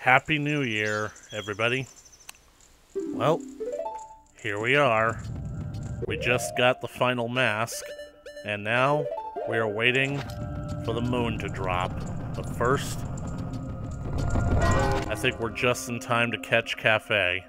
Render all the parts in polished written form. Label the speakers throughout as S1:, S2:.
S1: Happy New Year, everybody. Well, here we are. We just got the final mask, and now we are waiting for the moon to drop. But first, I think we're just in time to catch Cafe.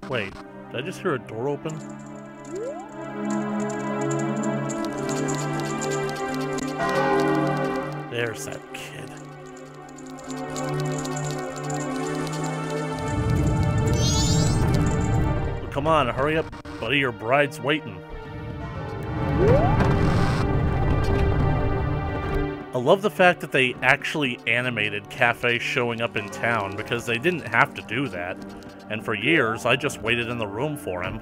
S1: Wait, did I just hear a door open? There's that kid. Well, come on, hurry up, buddy, your bride's waiting. I love the fact that they actually animated Cafe showing up in town, because they didn't have to do that. And for years, I just waited in the room for him.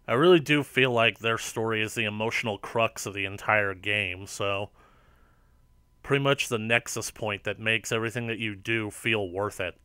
S1: I really do feel like their story is the emotional crux of the entire game, so pretty much the nexus point that makes everything that you do feel worth it.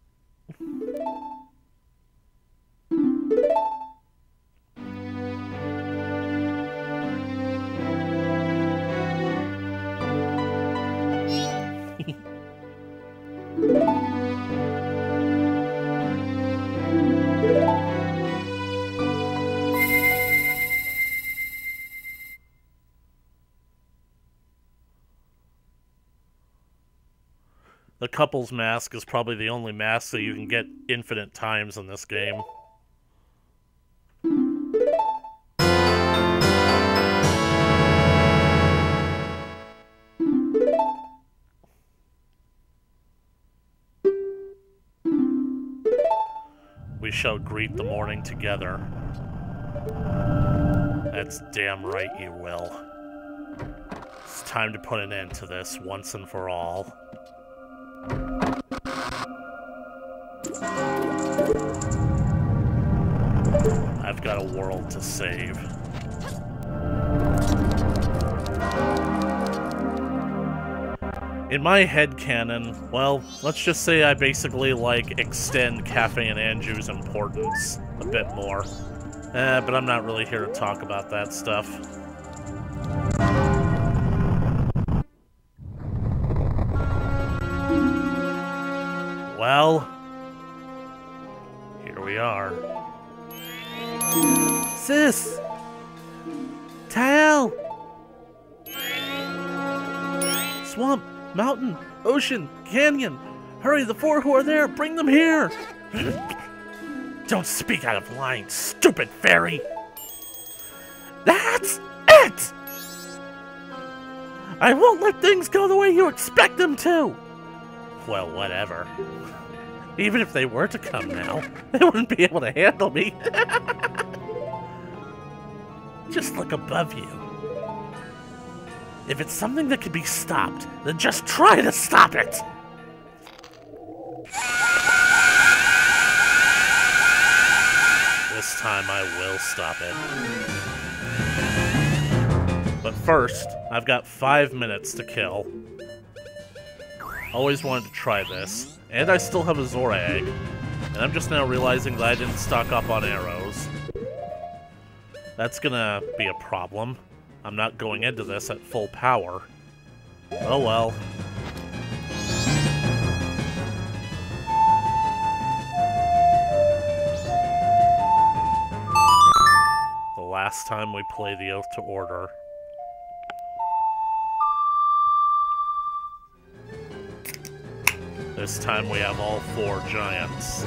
S1: The couple's mask is probably the only mask that you can get infinite times in this game. We shall greet the morning together. That's damn right you will. It's time to put an end to this once and for all. I've got a world to save. In my headcanon, well, let's just say I basically, like, extend Cafe and Anju's importance a bit more. But I'm not really here to talk about that stuff. Well, here we are. Sis! Tal! Swamp, mountain, ocean, canyon. Hurry, the four who are there, bring them here! Don't speak out of line, stupid fairy! That's it! I won't let things go the way you expect them to! Well, whatever. Even if they were to come now, they wouldn't be able to handle me. Just look above you. If it's something that can be stopped, then just try to stop it! This time I will stop it. But first, I've got 5 minutes to kill. Always wanted to try this, and I still have a Zora egg, and I'm just now realizing that I didn't stock up on arrows. That's gonna be a problem. I'm not going into this at full power. Oh well. The last time we play the Oath to Order. This time we have all 4 giants.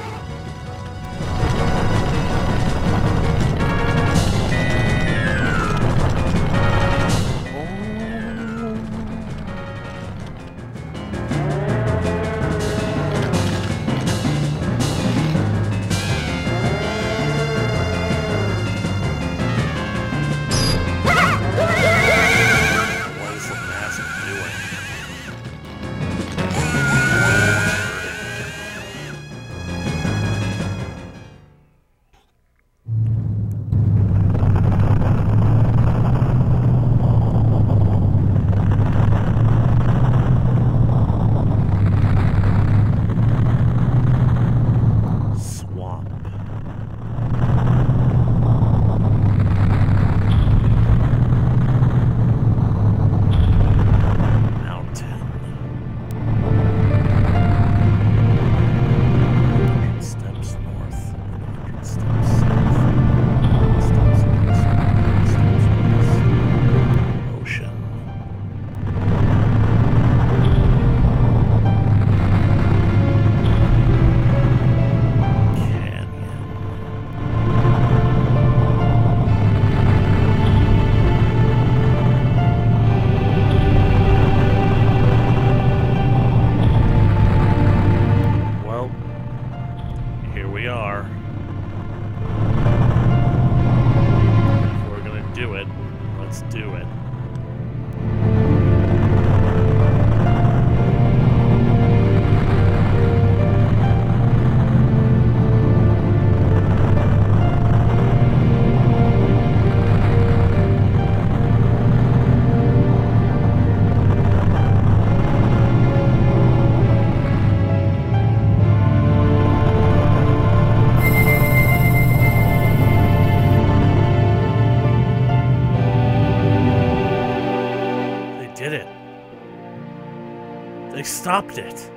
S1: They stopped it.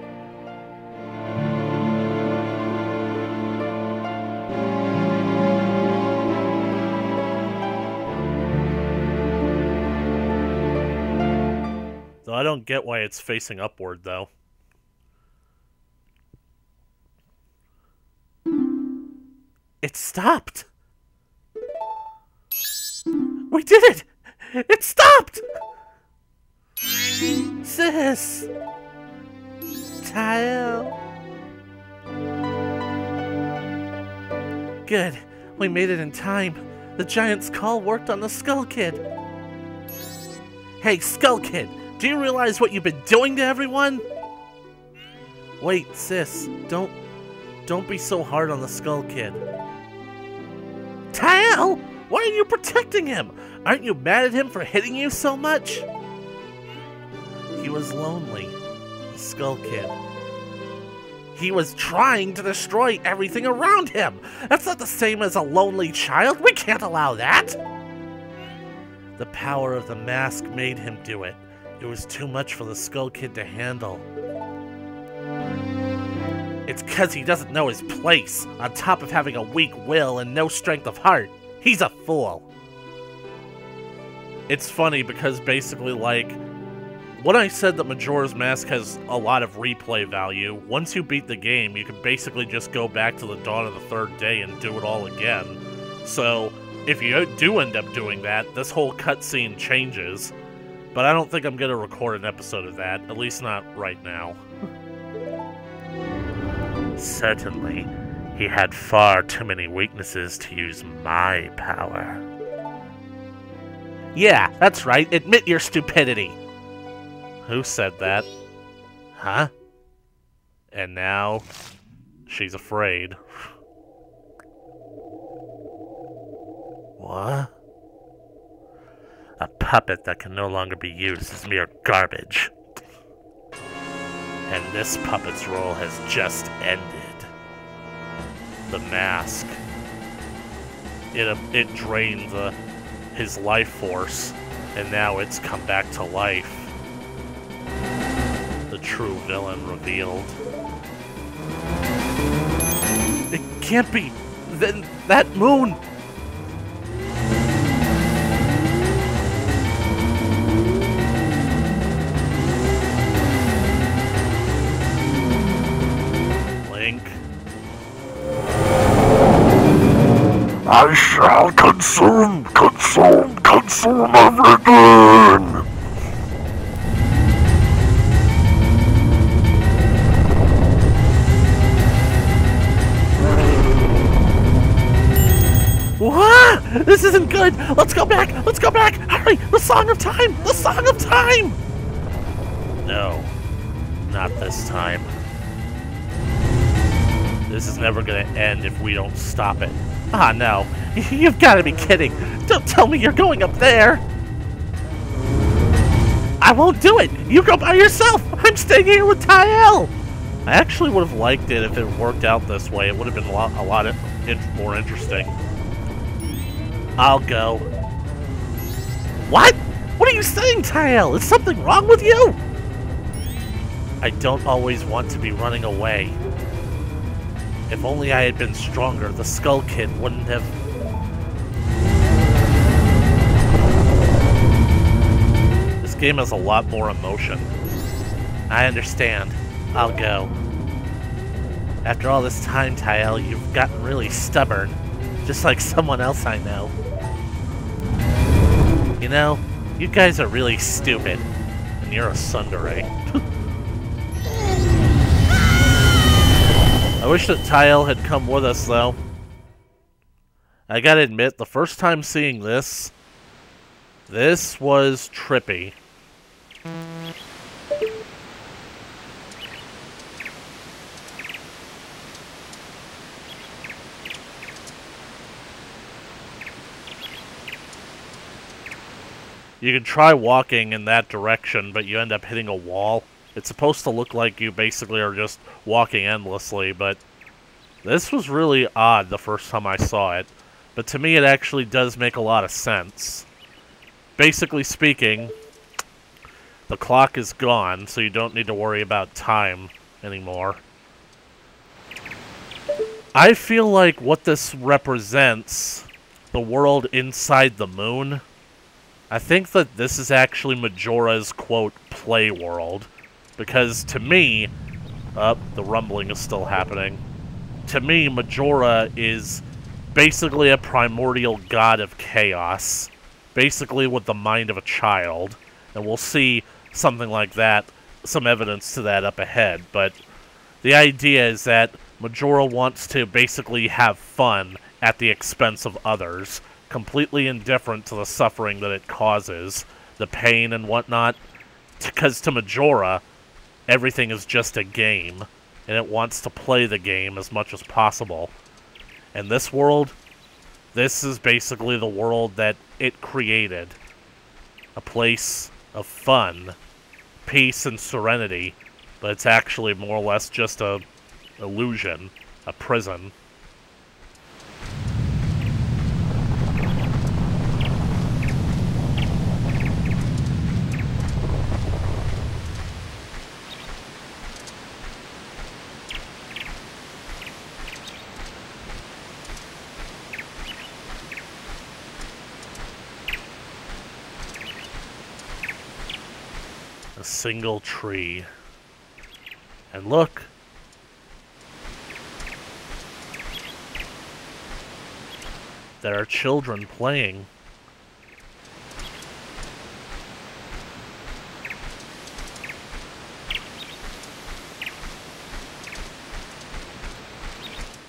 S1: Though I don't get why it's facing upward, though. It stopped! We did it! It stopped! Sis! Tile! Good. We made it in time. The giant's call worked on the Skull Kid. Hey, Skull Kid! Do you realize what you've been doing to everyone? Wait, sis. Don't be so hard on the Skull Kid. Tile! Why are you protecting him? Aren't you mad at him for hitting you so much? He was lonely, the Skull Kid. He was trying to destroy everything around him. That's not the same as a lonely child. We can't allow that. The power of the mask made him do it. It was too much for the Skull Kid to handle. It's 'cause he doesn't know his place, on top of having a weak will and no strength of heart. He's a fool. It's funny because basically, like, when I said that Majora's Mask has a lot of replay value, once you beat the game, you can basically just go back to the dawn of the third day and do it all again. So, if you do end up doing that, this whole cutscene changes. But I don't think I'm going to record an episode of that, at least not right now. Certainly, he had far too many weaknesses to use my power. Yeah, that's right. Admit your stupidity. Who said that? Huh? And now, she's afraid. What? A puppet that can no longer be used is mere garbage. And this puppet's role has just ended. The mask. It drained his life force, and now it's come back to life. The true villain revealed. It can't be! Then that moon! Link. I shall consume everything! What? This isn't good! Let's go back! Let's go back! Hurry! The Song of Time! The Song of Time! No. Not this time. This is never gonna end if we don't stop it. Ah, no. You've gotta be kidding! Don't tell me you're going up there! I won't do it! You go by yourself! I'm staying here with Tile! I actually would have liked it if it worked out this way. It would have been a lot more interesting. I'll go. What? What are you saying, Tile? Is something wrong with you? I don't always want to be running away. If only I had been stronger, the Skull Kid wouldn't have... This game has a lot more emotion. I understand. I'll go. After all this time, Tile, you've gotten really stubborn. Just like someone else I know. You know, you guys are really stupid. And you're a tsundere. I wish that Tile had come with us, though. I gotta admit, the first time seeing this was trippy. You can try walking in that direction, but you end up hitting a wall. It's supposed to look like you basically are just walking endlessly, but this was really odd the first time I saw it. But to me, it actually does make a lot of sense. Basically speaking, The clock is gone, so you don't need to worry about time anymore. I feel like what this represents, the world inside the moon, I think that this is actually Majora's, quote, play world. Because to me, the rumbling is still happening. To me, Majora is basically a primordial god of chaos. Basically with the mind of a child. And we'll see something like that, some evidence to that up ahead. But the idea is that Majora wants to basically have fun at the expense of others, completely indifferent to the suffering that it causes, the pain and whatnot. Because to Majora, everything is just a game, and it wants to play the game as much as possible. And this world, this is basically the world that it created. A place of fun, peace, and serenity, but it's actually more or less just a illusion, a prison. A single tree. And look! There are children playing.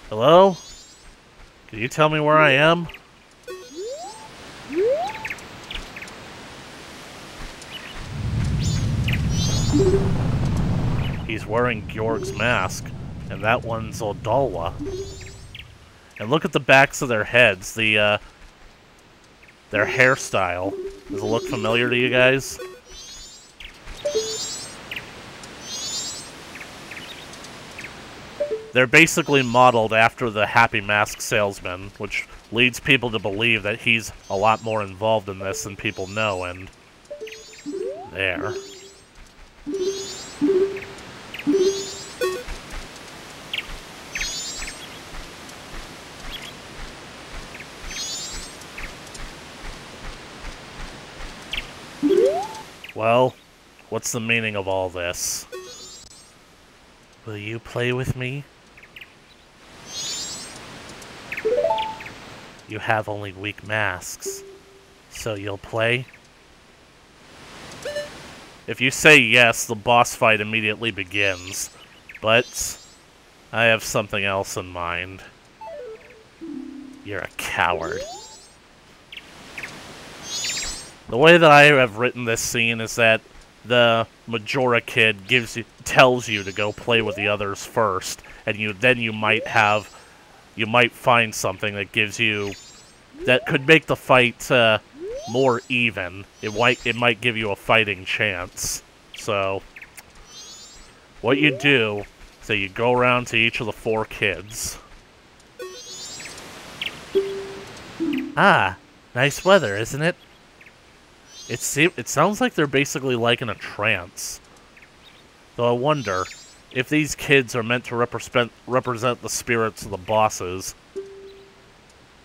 S1: Hello? Can you tell me where I am? He's wearing Georg's mask, and that one's Odalwa. And look at the backs of their heads, their hairstyle. Does it look familiar to you guys? They're basically modeled after the Happy Mask Salesman, which leads people to believe that he's a lot more involved in this than people know, and there. Well, what's the meaning of all this? Will you play with me? You have only weak masks, so you'll play? If you say yes, the boss fight immediately begins, but I have something else in mind. You're a coward. The way that I have written this scene is that the Majora kid tells you to go play with the others first, and you might find something that gives you that could make the fight more even. It might give you a fighting chance. So what you do is that you go around to each of the 4 kids. Ah, nice weather, isn't it? It sounds like they're basically like in a trance. Though I wonder if these kids are meant to represent the spirits of the bosses.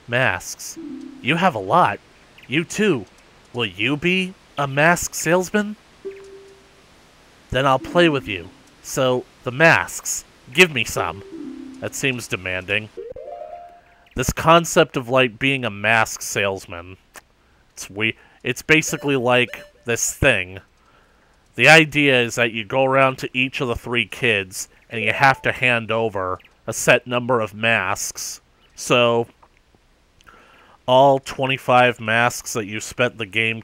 S1: Masks. You have a lot. You too. Will you be a mask salesman? Then I'll play with you. So, the masks. Give me some. That seems demanding. This concept of, like, being a mask salesman. It's basically like this thing. The idea is that you go around to each of the 3 kids, and you have to hand over a set number of masks. So, all 25 masks that you spent the game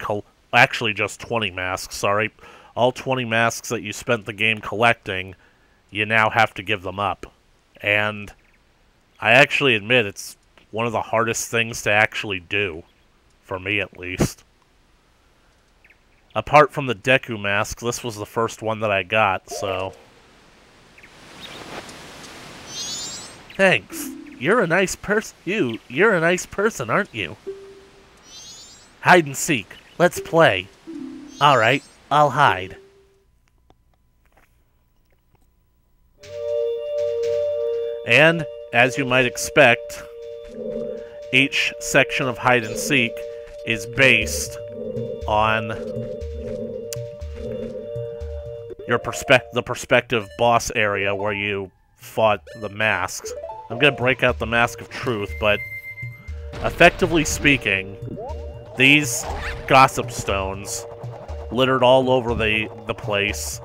S1: actually just 20 masks, sorry. All 20 masks that you spent the game collecting, you now have to give them up. And I actually admit it's one of the hardest things to actually do. For me, at least. Apart from the Deku mask, this was the first one that I got, so... Thanks. You're a nice you're a nice person, aren't you? Hide and seek. Let's play. Alright, I'll hide. And, as you might expect, each section of hide and seek is based on the perspective boss area where you fought the masks. I'm gonna break out the Mask of Truth, but effectively speaking, these gossip stones littered all over the place,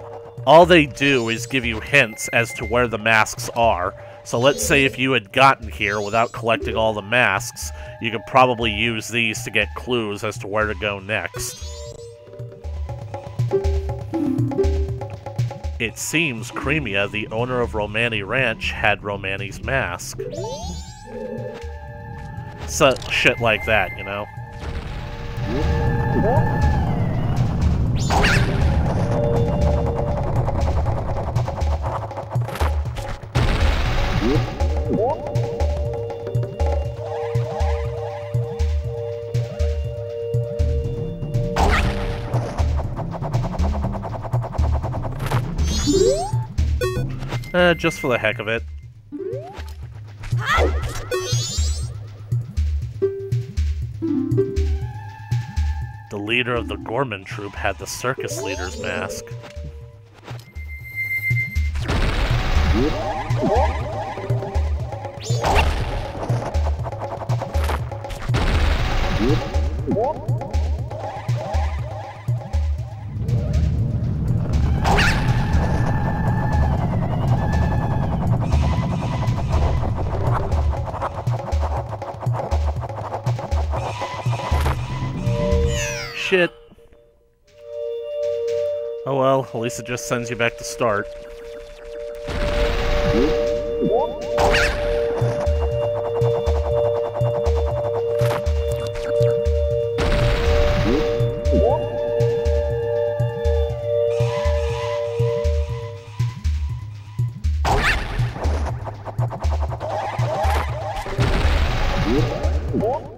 S1: all they do is give you hints as to where the masks are. So let's say if you had gotten here without collecting all the masks, you could probably use these to get clues as to where to go next. It seems Cremia, the owner of Romani Ranch, had Romani's mask. So, shit like that, you know? Just for the heck of it. The leader of the Gorman troop had the circus leader's mask. Shit. Oh well, at least it just sends you back to start.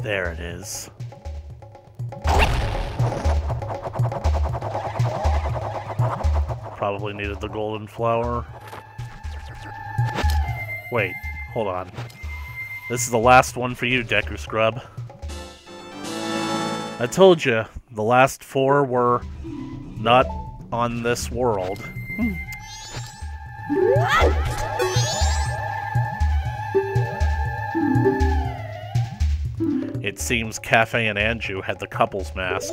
S1: There it is. Probably needed the golden flower. Wait, hold on. This is the last one for you, Deku Scrub. I told you, the last 4 were not on this world. It seems Cafe and Anju had the couple's mask.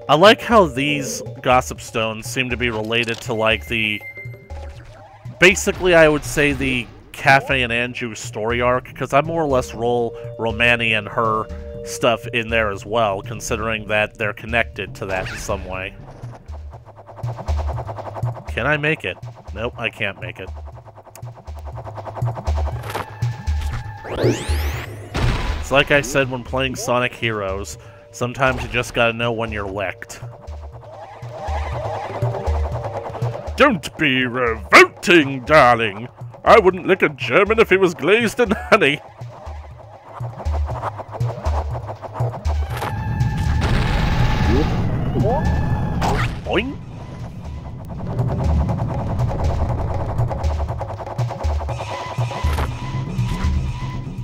S1: I like how these gossip stones seem to be related to, like, basically, I would say the Cafe and Anju story arc, because I more or less roll Romani and her stuff in there as well, considering that they're connected to that in some way. Can I make it? Nope, I can't make it. It's like I said when playing Sonic Heroes, sometimes you just gotta know when you're licked. Don't be revolting, darling! I wouldn't lick a German if he was glazed in honey! Boing!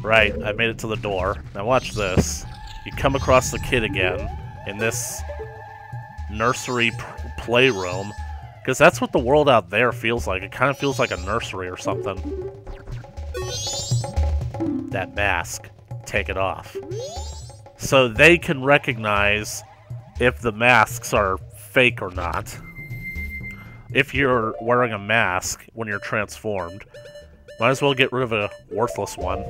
S1: Right, I made it to the door. Now watch this. You come across the kid again in this nursery playroom, because that's what the world out there feels like. It kind of feels like a nursery or something. That mask. Take it off. So they can recognize if the masks are fake or not. If you're wearing a mask when you're transformed, might as well get rid of a worthless one.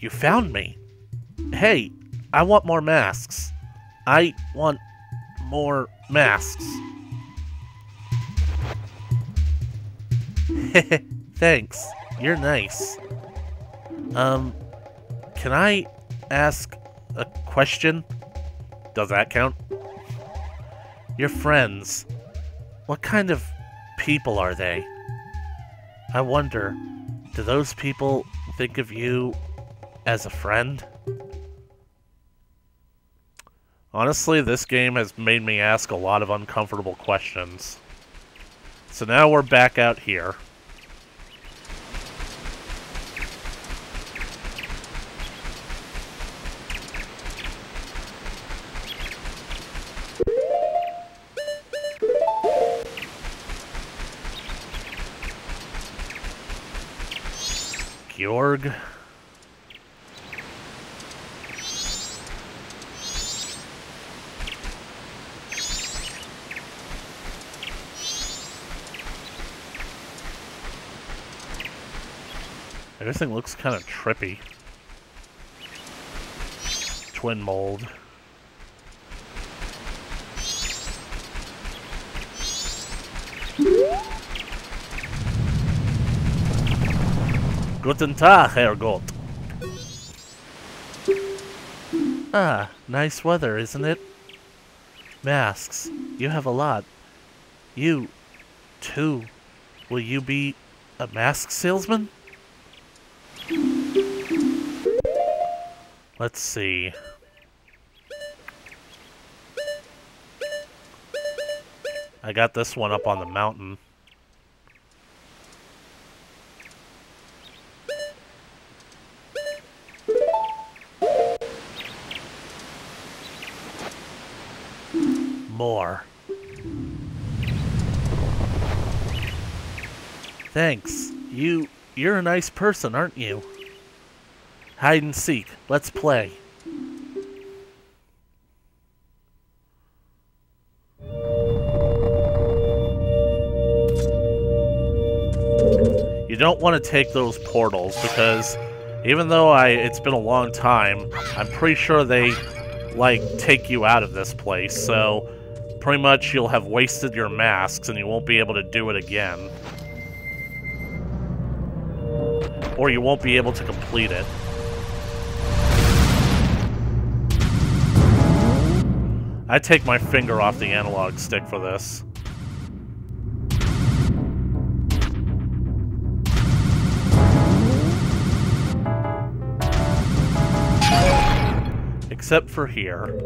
S1: You found me. Hey, I want more masks. I want more masks. Thanks. You're nice. Can I ask a question? Does that count? Your friends. What kind of people are they? I wonder, do those people think of you as a friend? Honestly, this game has made me ask a lot of uncomfortable questions. So now we're back out here. Georg. Everything looks kind of trippy. Twin mold. Guten Tag, Herr Gott. Ah, nice weather, isn't it? Masks. You have a lot. You, too. Will you be a mask salesman? Let's see. I got this one up on the mountain. More. Thanks. You're a nice person, aren't you? Hide and seek. Let's play. You don't want to take those portals because even though it's been a long time, I'm pretty sure they like take you out of this place. So pretty much you'll have wasted your masks and you won't be able to do it again. Or you won't be able to complete it. I take my finger off the analog stick for this. Except for here.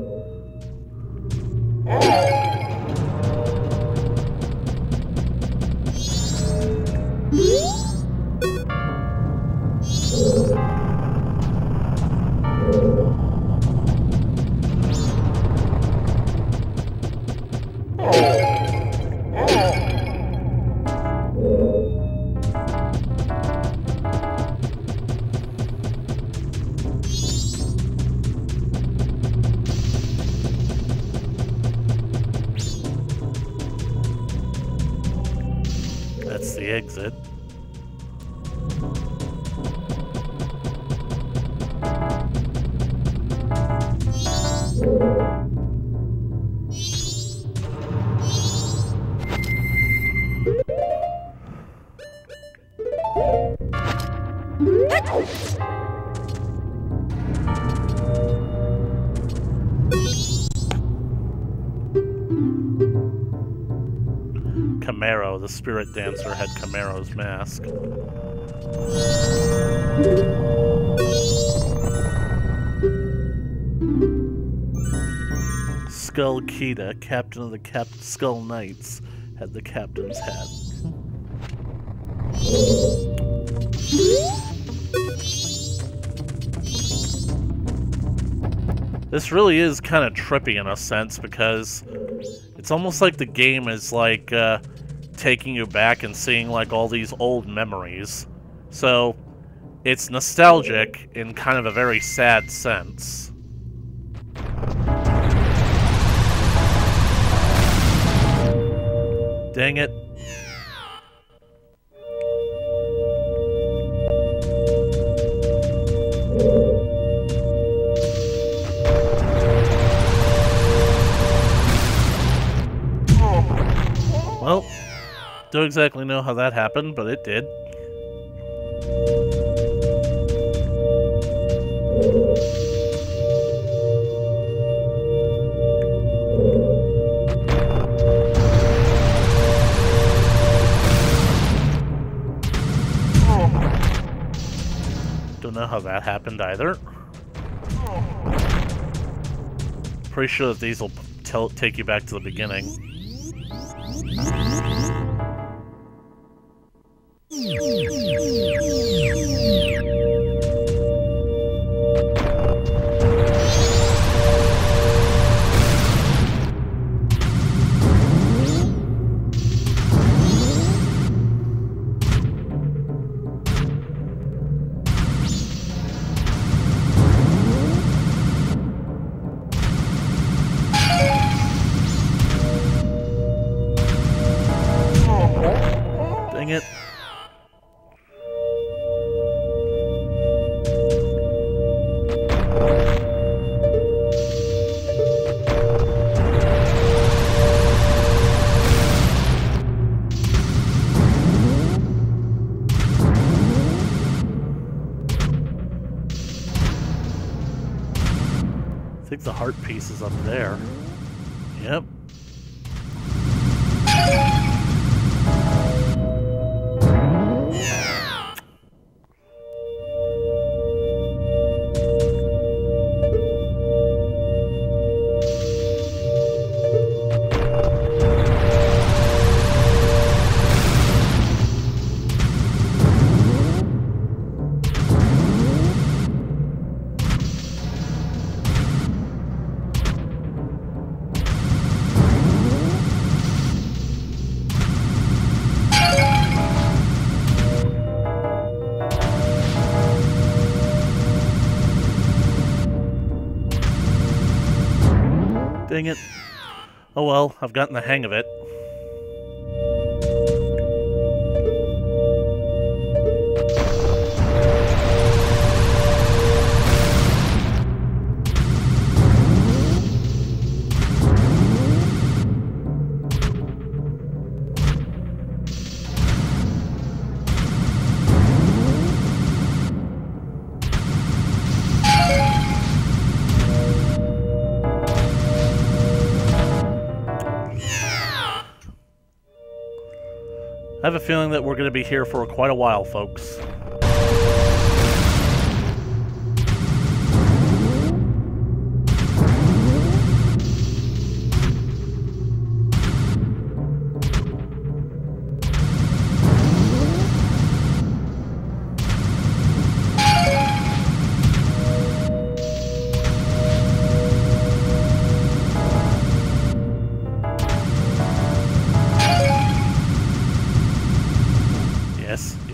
S1: That's the exit. Camaro, the spirit dancer, had Camaro's mask. Skull Kita, captain of the Skull Knights, had the captain's hat. This really is kind of trippy in a sense because it's almost like the game is like taking you back and seeing like all these old memories. So it's nostalgic in kind of a very sad sense. Dang it. Well, don't exactly know how that happened, but it did. Don't know how that happened either. Pretty sure that these will take you back to the beginning. Dang it. I think the heart piece is up there. Yep. Dang it. Oh well, I've gotten the hang of it. I have a feeling that we're going to be here for quite a while, folks.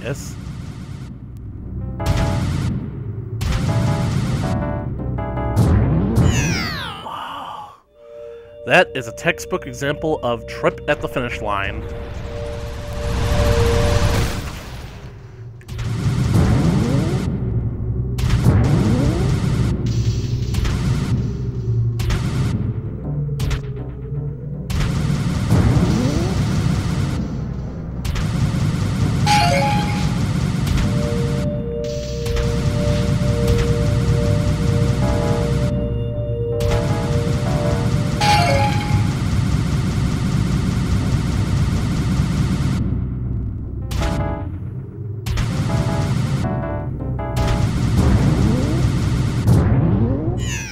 S1: Yes. Wow. That is a textbook example of trip at the finish line.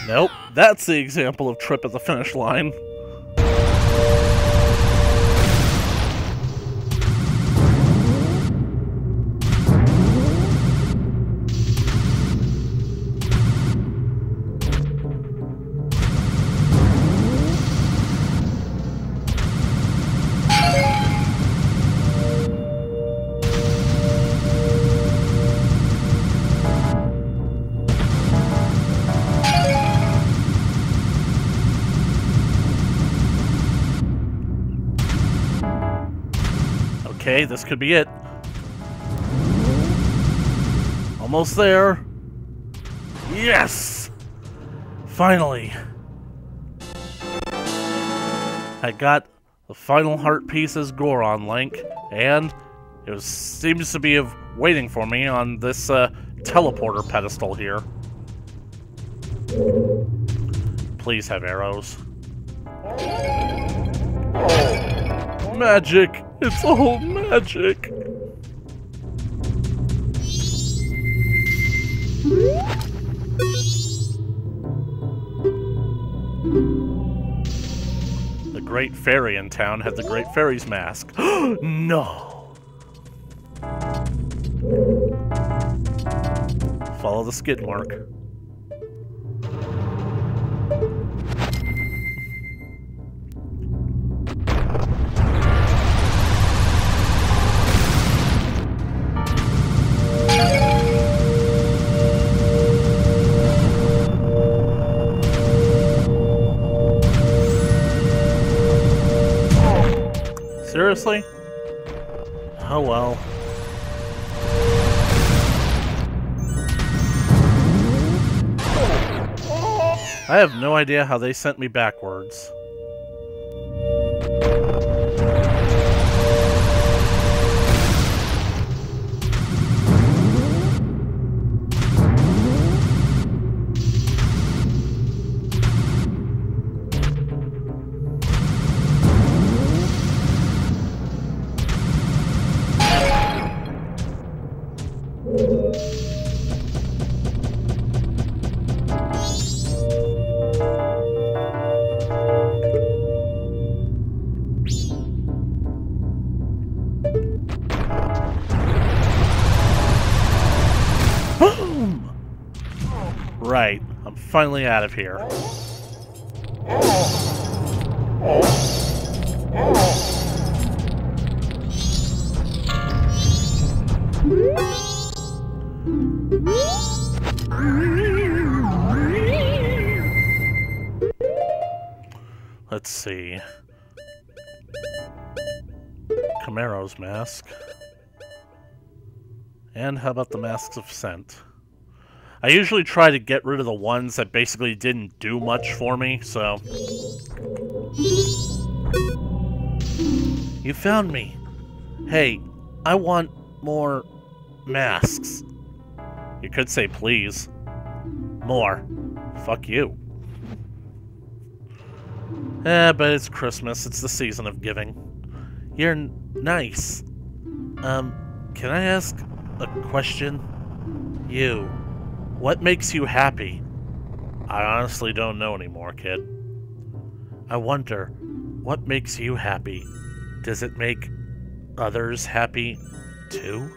S1: Nope, that's the example of trip at the finish line. Okay, this could be it. Almost there. Yes! Finally. I got the final heart piece as Goron Link, and it seems to be waiting for me on this teleporter pedestal here. Please have arrows. Magic! It's all magic! The Great Fairy in town had the Great Fairy's mask. No! Follow the skid mark. Seriously? Oh well. I have no idea how they sent me backwards. Right, I'm finally out of here. Let's see. Camaro's mask. And how about the masks of scent? I usually try to get rid of the ones that basically didn't do much for me, so... You found me. Hey, I want more masks. You could say please. More. Fuck you. But it's Christmas. It's the season of giving. You're nice. Can I ask a question? You. What makes you happy? I honestly don't know anymore, kid. I wonder, what makes you happy? Does it make others happy, too?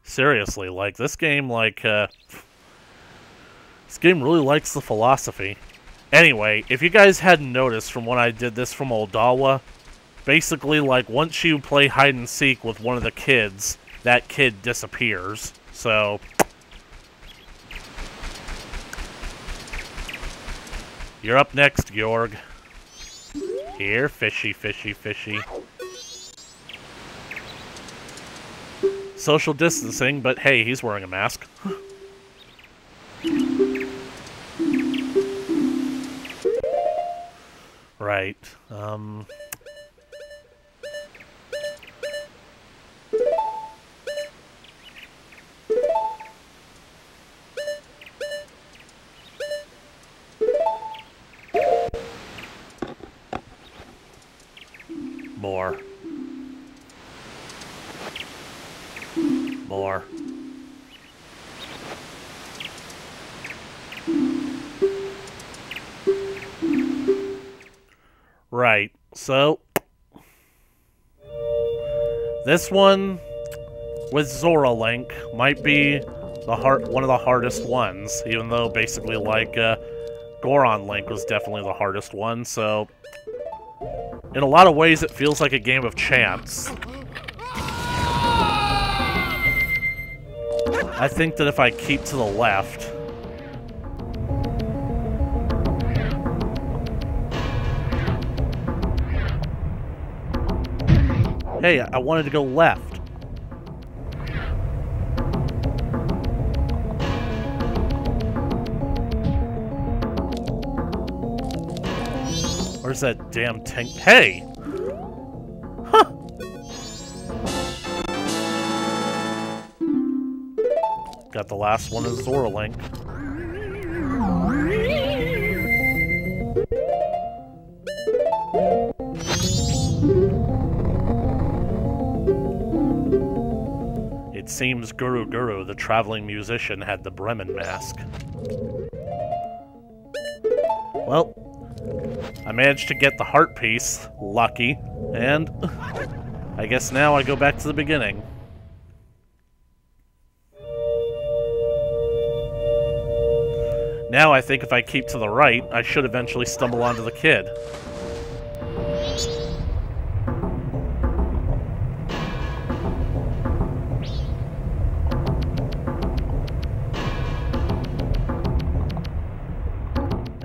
S1: Seriously, like, this game, this game really likes the philosophy. Anyway, if you guys hadn't noticed from when I did this from Oldawa, basically, like, once you play hide-and-seek with one of the kids, that kid disappears, so... You're up next, Georg. Here, fishy, fishy, fishy. Social distancing, but hey, he's wearing a mask. Right, More. More. Right, so... This one, with Zora Link, might be one of the hardest ones, even though basically, like, Goron Link was definitely the hardest one, so... In a lot of ways, it feels like a game of chance. I think that if I keep to the left... Hey, I wanted to go left. Where's that damn tank? Hey! Huh! Got the last one of Zora Link. It seems Guru Guru, the traveling musician, had the Bremen mask. Well, I managed to get the heart piece, lucky, and I guess now I go back to the beginning. Now I think if I keep to the right, I should eventually stumble onto the kid.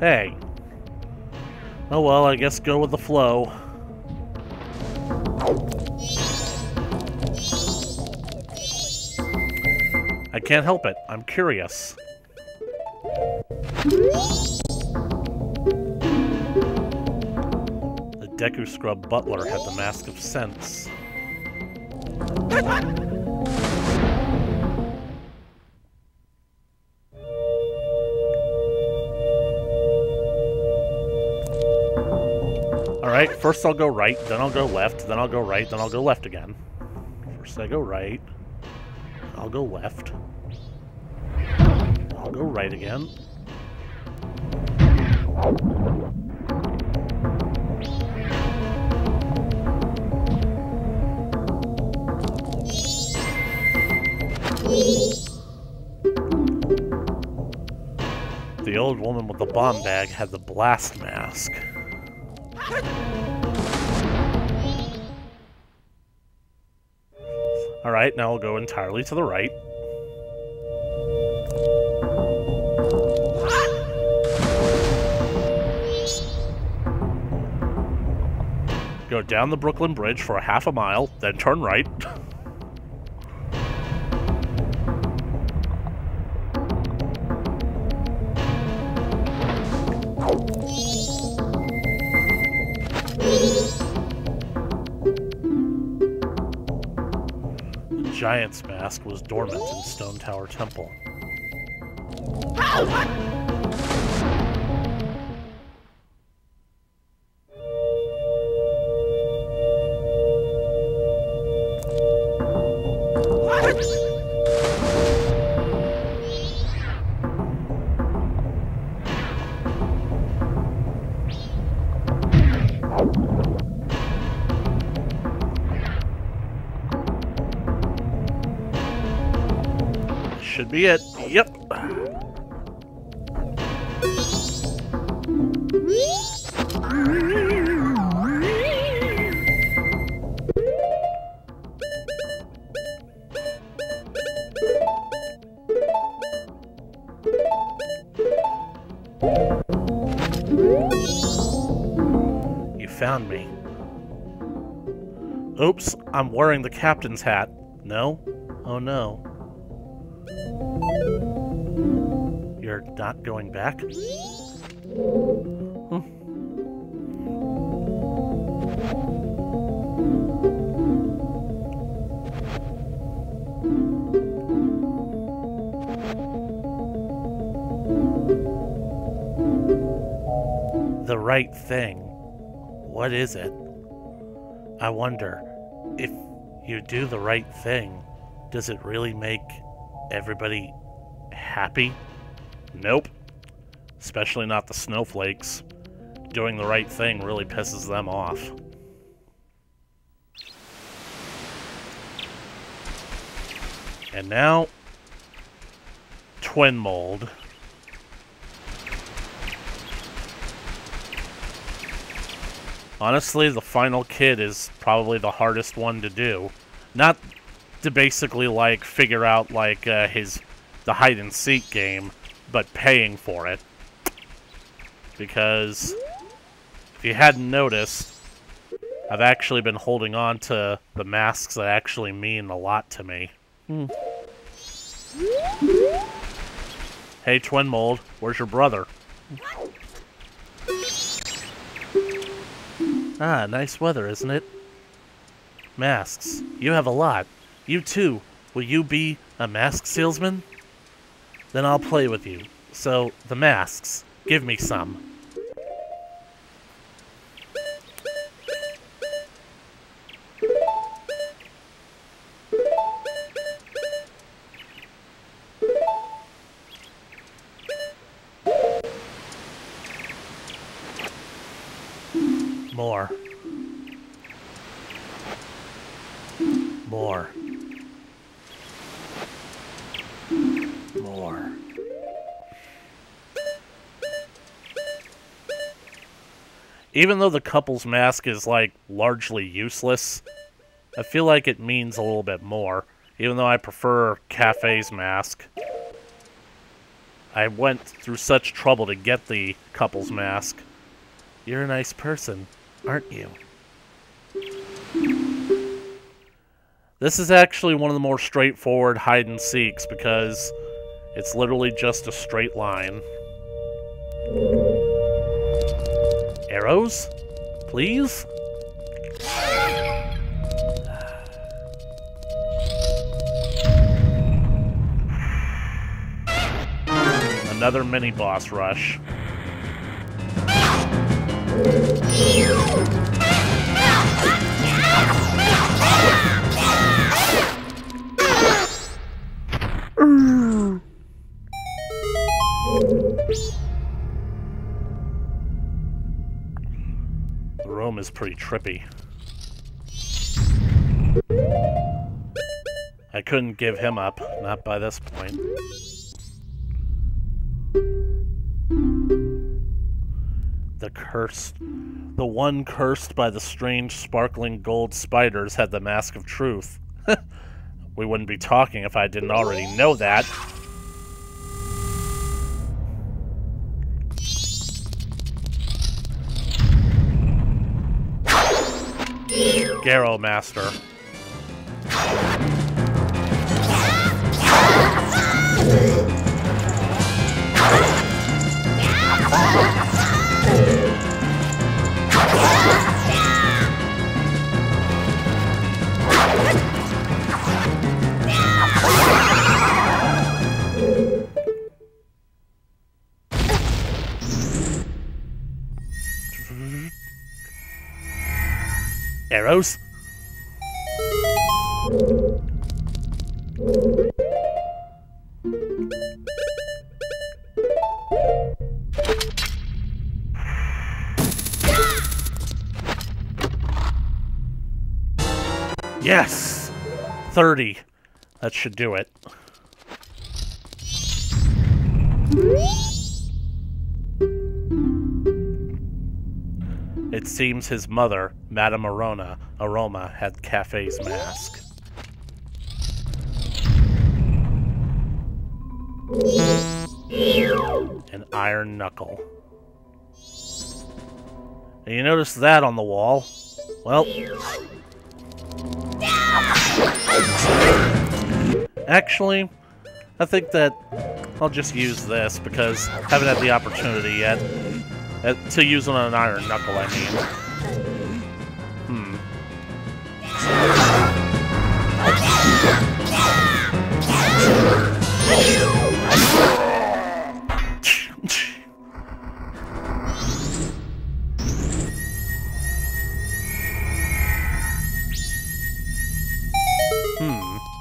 S1: Hey. Oh well, I guess go with the flow. I can't help it. I'm curious. The Deku Scrub Butler had the Mask of Sense. Alright, first I'll go right, then I'll go left, then I'll go right, then I'll go left again. First I go right, I'll go left, I'll go right again. The old woman with the bomb bag had the blast mask. Alright, now I'll go entirely to the right. Go down the Brooklyn Bridge for a half a mile, then turn right. The Giant's Mask was dormant in Stone Tower Temple. Should be it. Yep. You found me. Oops, I'm wearing the captain's hat. No? Oh no. You're not going back? The right thing. What is it? I wonder, if you do the right thing, does it really make everybody happy? Nope. Especially not the snowflakes. Doing the right thing really pisses them off. And now, Twin Mold. Honestly, the final kid is probably the hardest one to do. Not to basically, like, figure out, like, the hide-and-seek game, but paying for it. Because, if you hadn't noticed, I've actually been holding on to the masks that actually mean a lot to me. Hey, Twin Mold, where's your brother? Ah, nice weather, isn't it? Masks. You have a lot. You too. Will you be a mask salesman? Then I'll play with you. So, the masks. Give me some. More. More. More. Even though the couple's mask is, like, largely useless, I feel like it means a little bit more. Even though I prefer Cafe's mask. I went through such trouble to get the couple's mask. You're a nice person, aren't you? This is actually one of the more straightforward hide-and-seeks because it's literally just a straight line. Arrows? Please? Another mini-boss rush. The room is pretty trippy. I couldn't give him up, not by this point. The one cursed by the strange sparkling gold spiders had the mask of truth. We wouldn't be talking if I didn't already know that. Garrow Master. Arrows? Yes! 30. That should do it. It seems his mother, Madame Aroma, had Cafe's mask. An iron knuckle. And you notice that on the wall? Well... Actually, I think that I'll just use this because I haven't had the opportunity yet. To use on an iron knuckle, I mean.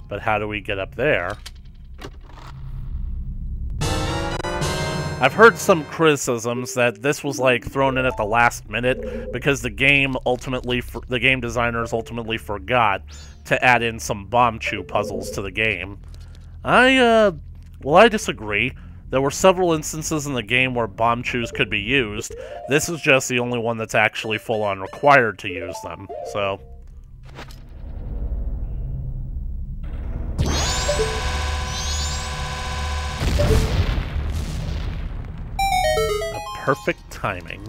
S1: But how do we get up there? I've heard some criticisms that this was like thrown in at the last minute because the game designers ultimately forgot to add in some bomb chew puzzles to the game. I disagree. There were several instances in the game where bomb chews could be used. This is just the only one that's actually full-on required to use them, so... Perfect timing.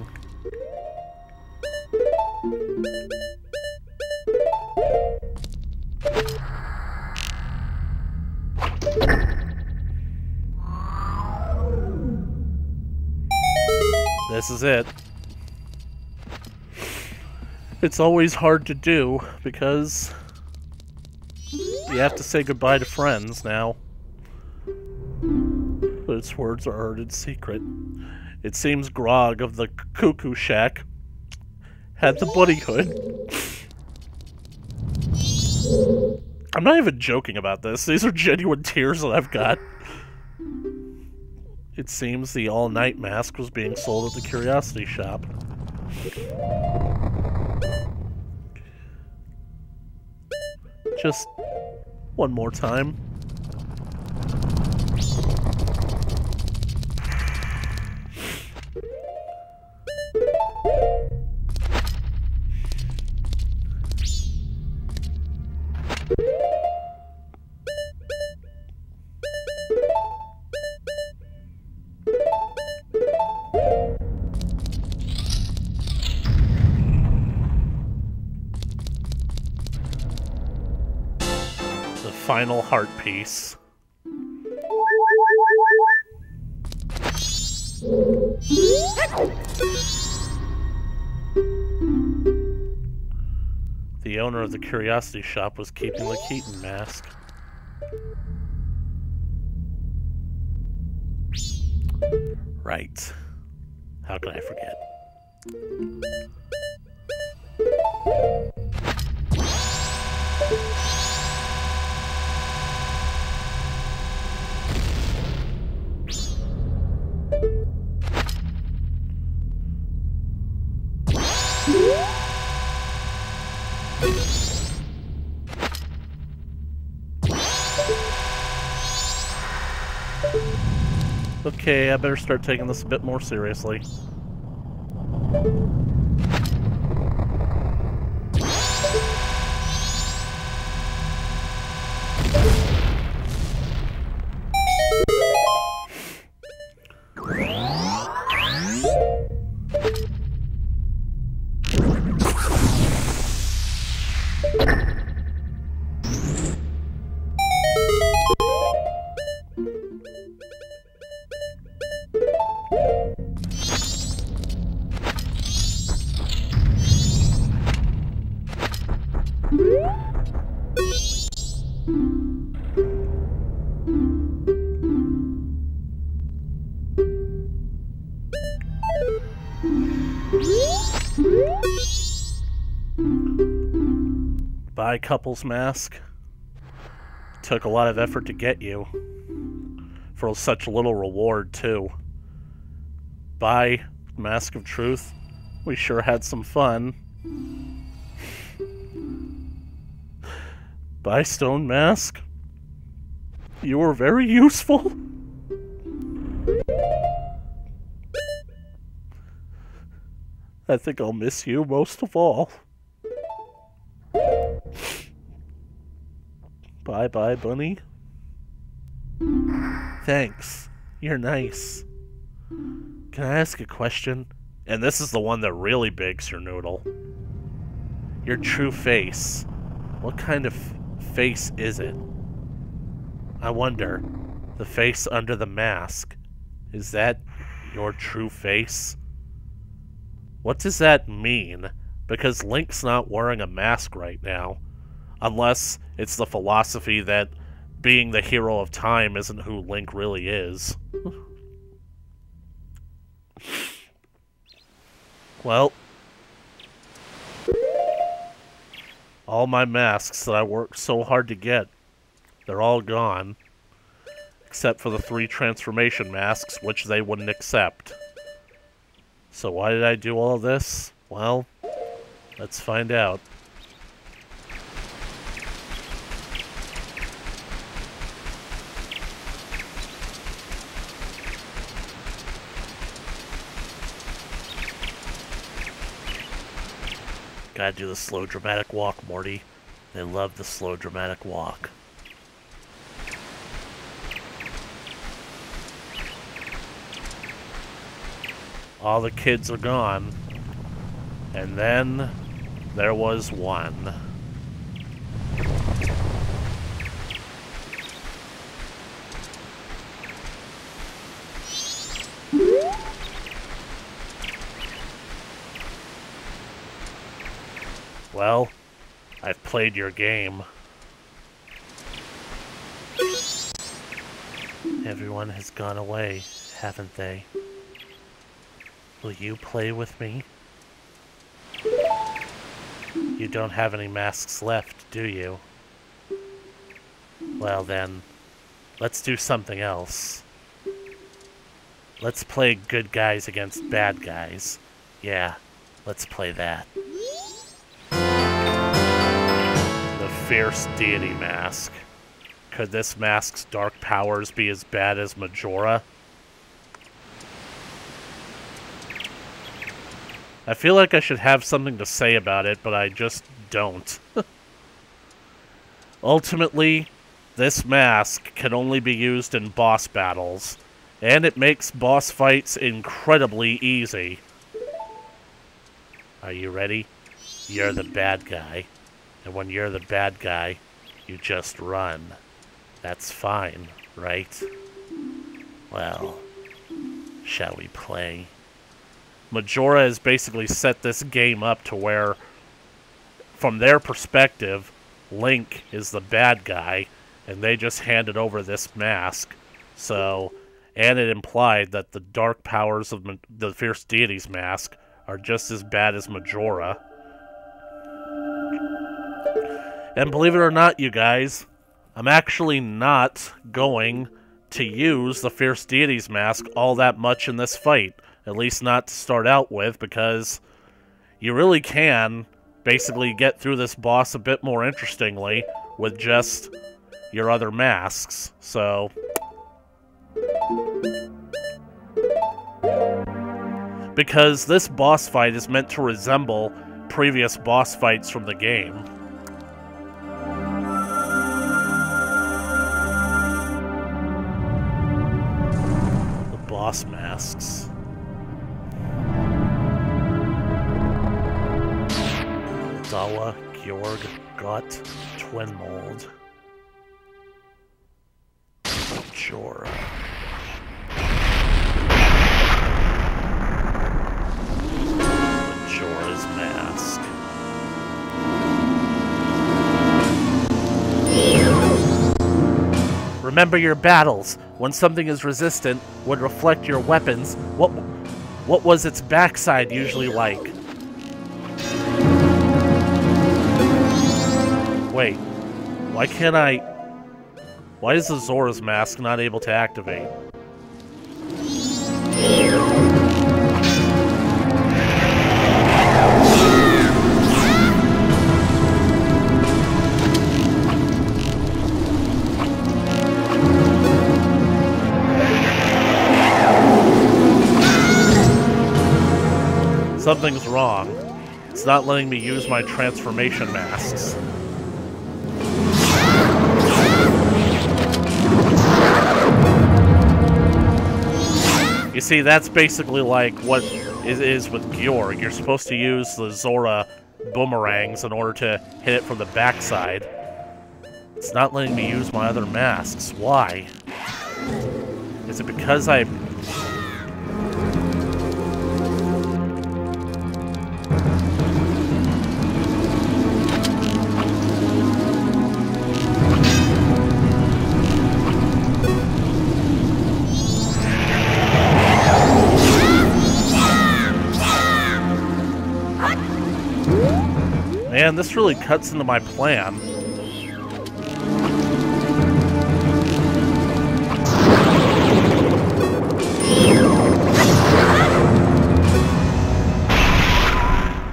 S1: This is it. It's always hard to do because you have to say goodbye to friends now. But its words are heard in secret. It seems Grog of the Cuckoo Shack had the buddy hood. I'm not even joking about this. These are genuine tears that I've got. It seems the all-night mask was being sold at the Curiosity Shop. Just one more time. The final heart piece. The owner of the curiosity shop was keeping the Keaton mask. Right. How could I forget? Okay, I better start taking this a bit more seriously. Bye, couple's mask. Took a lot of effort to get you. For such little reward, too. Bye, Mask of Truth. We sure had some fun. Bye, Stone Mask. You were very useful. I think I'll miss you most of all. Bye-bye, Bunny. Thanks. You're nice. Can I ask a question? And this is the one that really begs your noodle. Your true face. What kind of face is it? I wonder. The face under the mask. Is that your true face? What does that mean? Because Link's not wearing a mask right now. Unless it's the philosophy that being the hero of time isn't who Link really is. Well, all my masks that I worked so hard to get, they're all gone. Except for the 3 transformation masks, which they wouldn't accept. So why did I do all of this? Well, let's find out. Gotta do the slow dramatic walk, Morty. They love the slow dramatic walk. All the kids are gone. And then there was one. Well, I've played your game. Everyone has gone away, haven't they? Will you play with me? You don't have any masks left, do you? Well then, let's do something else. Let's play good guys against bad guys. Yeah, let's play that. The Fierce Deity Mask. Could this mask's dark powers be as bad as Majora? I feel like I should have something to say about it, but I just don't. Ultimately, this mask can only be used in boss battles, and it makes boss fights incredibly easy. Are you ready? You're the bad guy. And when you're the bad guy, You just run. That's fine, right? Well, shall we play? Majora has basically set this game up to where, from their perspective, Link is the bad guy, and they just handed over this mask. So, and it implied that the dark powers of the Fierce Deity's mask are just as bad as Majora. And believe it or not, you guys, I'm actually not going to use the Fierce Deity's mask all that much in this fight. At least not to start out with, because you really can basically get through this boss a bit more interestingly with just your other masks. So, because this boss fight is meant to resemble previous boss fights from the game. The boss masks. Zawa, Georg, Gut, Twin Mold. Majora. Majora's Mask. Remember your battles. When something is resistant, would reflect your weapons. What was its backside usually like? Wait, why can't I... Why is the Zora's Mask not able to activate? Something's wrong. It's not letting me use my transformation masks. You see, that's basically like what it is with Georg. You're supposed to use the Zora boomerangs in order to hit it from the backside. It's not letting me use my other masks. Why? Is it because I... Man, this really cuts into my plan.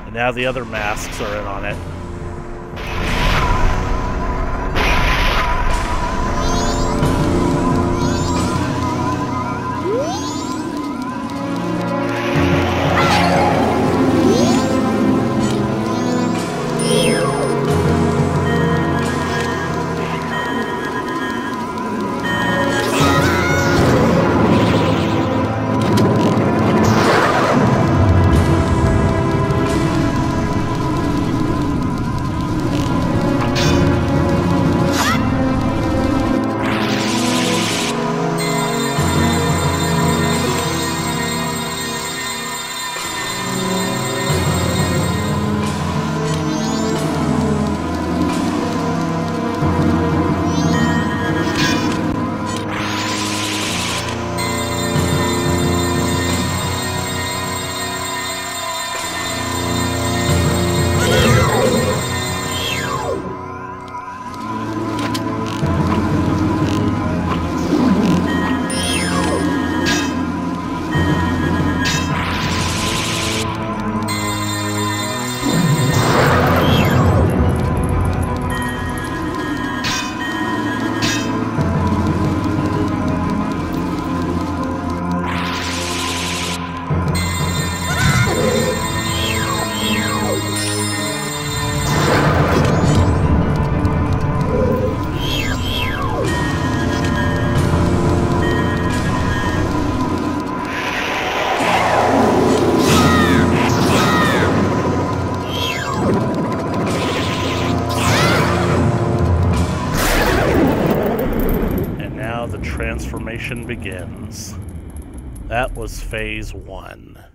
S1: And now the other masks are in on it. transformation begins. That was phase 1.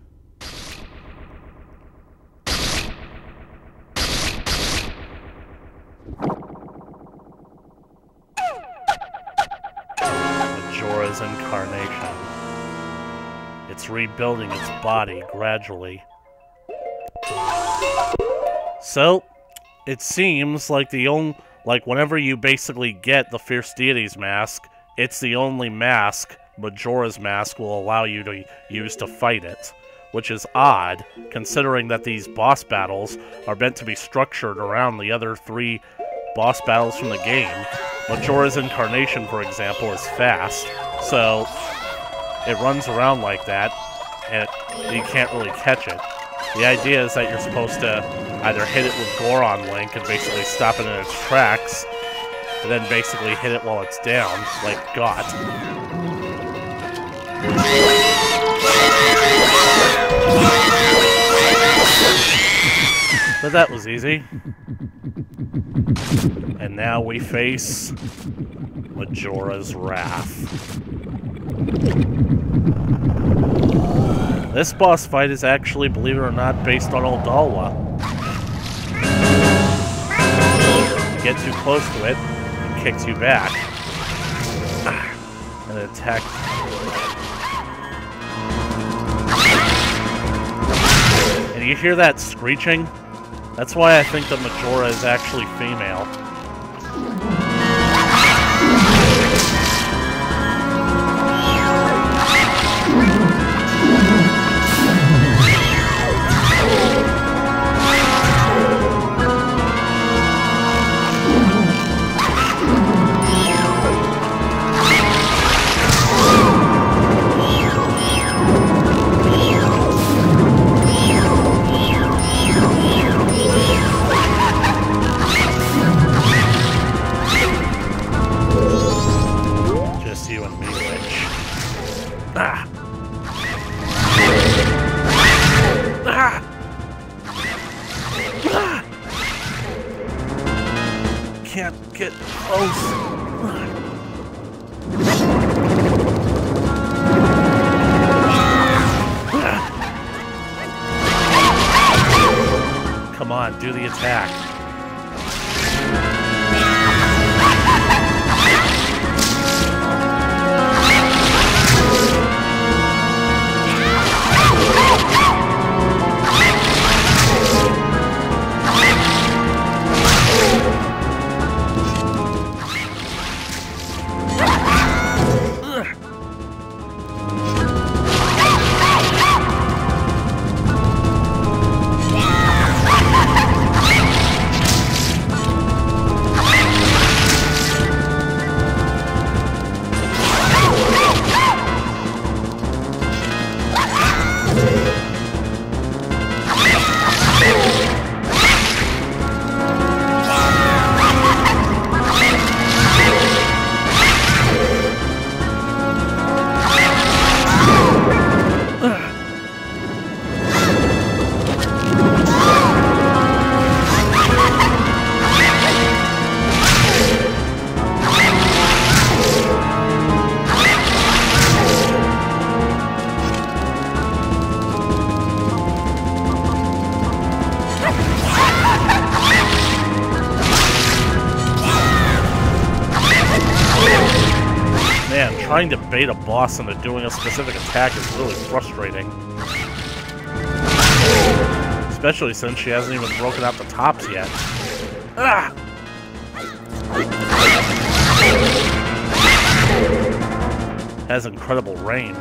S1: Majora's incarnation. It's rebuilding its body gradually. So, it seems like whenever you basically get the Fierce Deity's mask, it's the only mask, Majora's mask, will allow you to use to fight it. Which is odd, considering that these boss battles are meant to be structured around the other 3 boss battles from the game. Majora's incarnation, for example, is fast, so it runs around like that, and you can't really catch it. The idea is that you're supposed to either hit it with Goron Link and basically stop it in its tracks, and then basically hit it while it's down, like Got. But that was easy. And now we face Majora's Wrath. This boss fight is actually, believe it or not, based on Old Dalwa. You get too close to it, it kicks you back. And it attacks. And you hear that screeching? That's why I think that Majora is actually female. Can't get close. Come on, do the attack. Trying to bait a boss into doing a specific attack is really frustrating. Especially since she hasn't even broken out the tops yet. Ah! Has incredible range.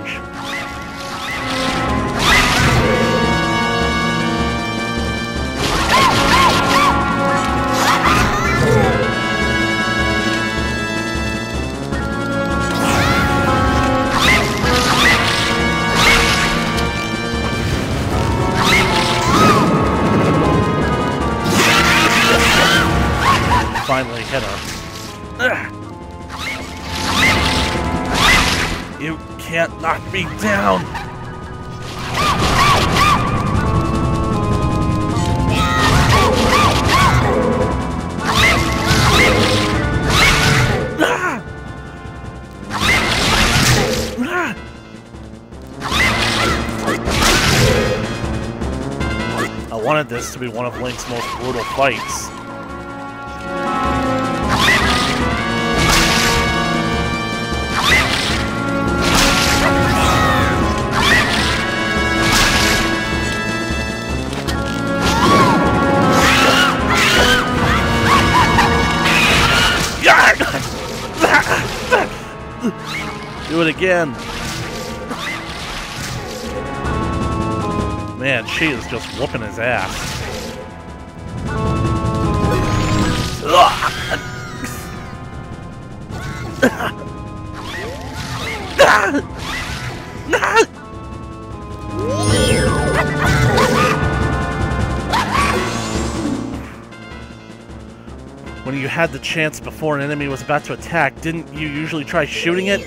S1: Finally hit her. Ugh. You can't knock me down! Ah! wanted this to be one of Link's most brutal fights. Do it again. Man, she is just whooping his ass. When you had the chance before an enemy was about to attack, didn't you usually try shooting it?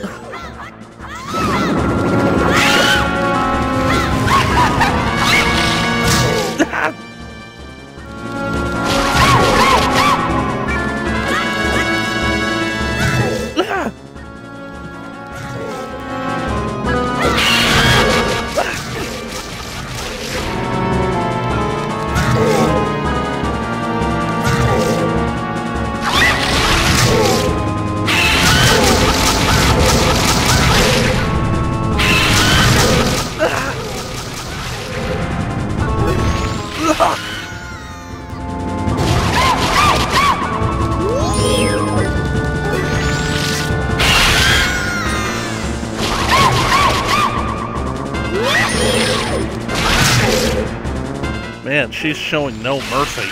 S1: Man, she's showing no mercy.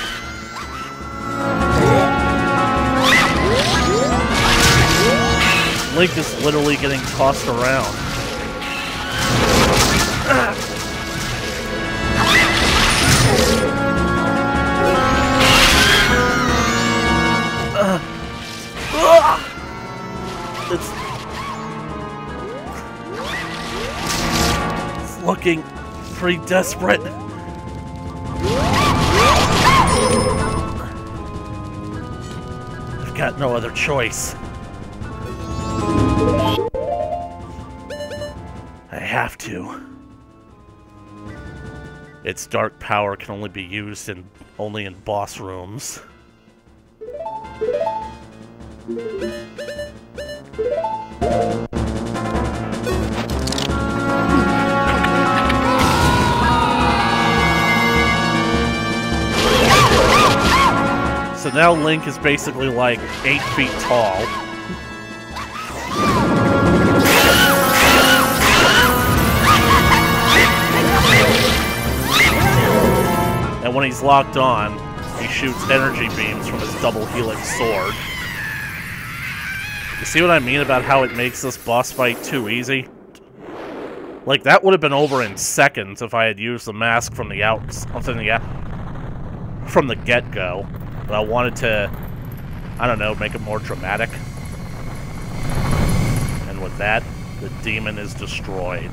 S1: Link is literally getting tossed around. It's looking pretty desperate. I've got no other choice. I have to. Its dark power can only be used only in boss rooms. So now Link is basically like 8 feet tall. And when he's locked on, he shoots energy beams from his double helix sword. You see what I mean about how it makes this boss fight too easy? Like, that would have been over in seconds if I had used the mask from the get-go. But I wanted to, I don't know, make it more dramatic. And with that, the demon is destroyed.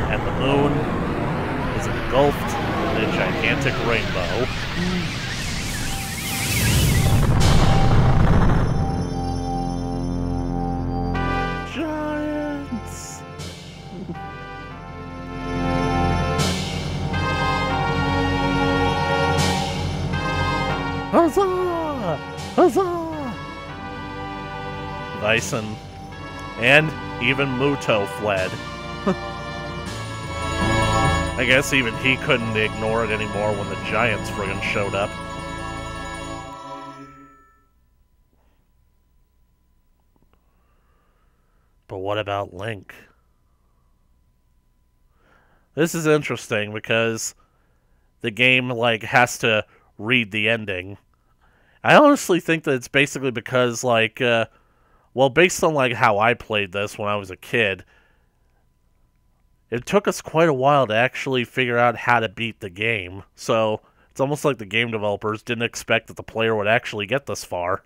S1: And the moon is engulfed in a gigantic rainbow. Huzzah! Huzzah! Bison and even Muto fled. I guess even he couldn't ignore it anymore when the giants friggin' showed up. But what about Link? This is interesting because the game, like, has to read the ending. I honestly think that it's basically because, like, well, based on, like, how I played this when I was a kid, it took us quite a while to actually figure out how to beat the game. So, it's almost like the game developers didn't expect that the player would actually get this far.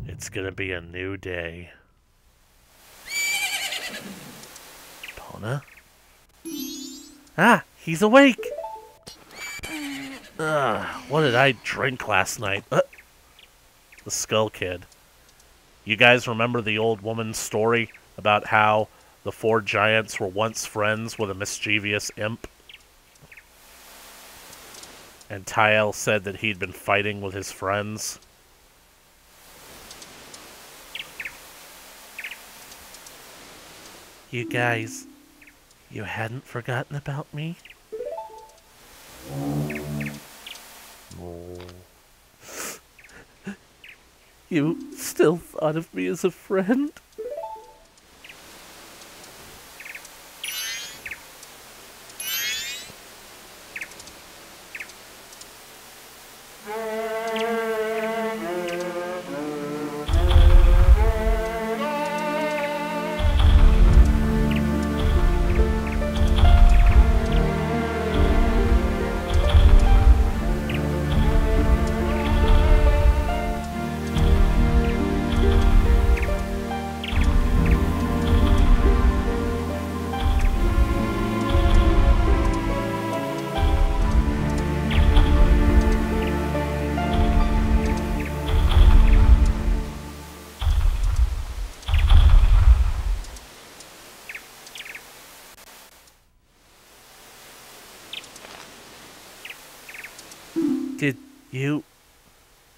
S1: It's gonna be a new day. Fiona. Ah, he's awake! What did I drink last night? The Skull Kid. You guys remember the old woman's story about how the 4 giants were once friends with a mischievous imp? And Tyel said that he'd been fighting with his friends. You guys, you hadn't forgotten about me? Oh. You still thought of me as a friend?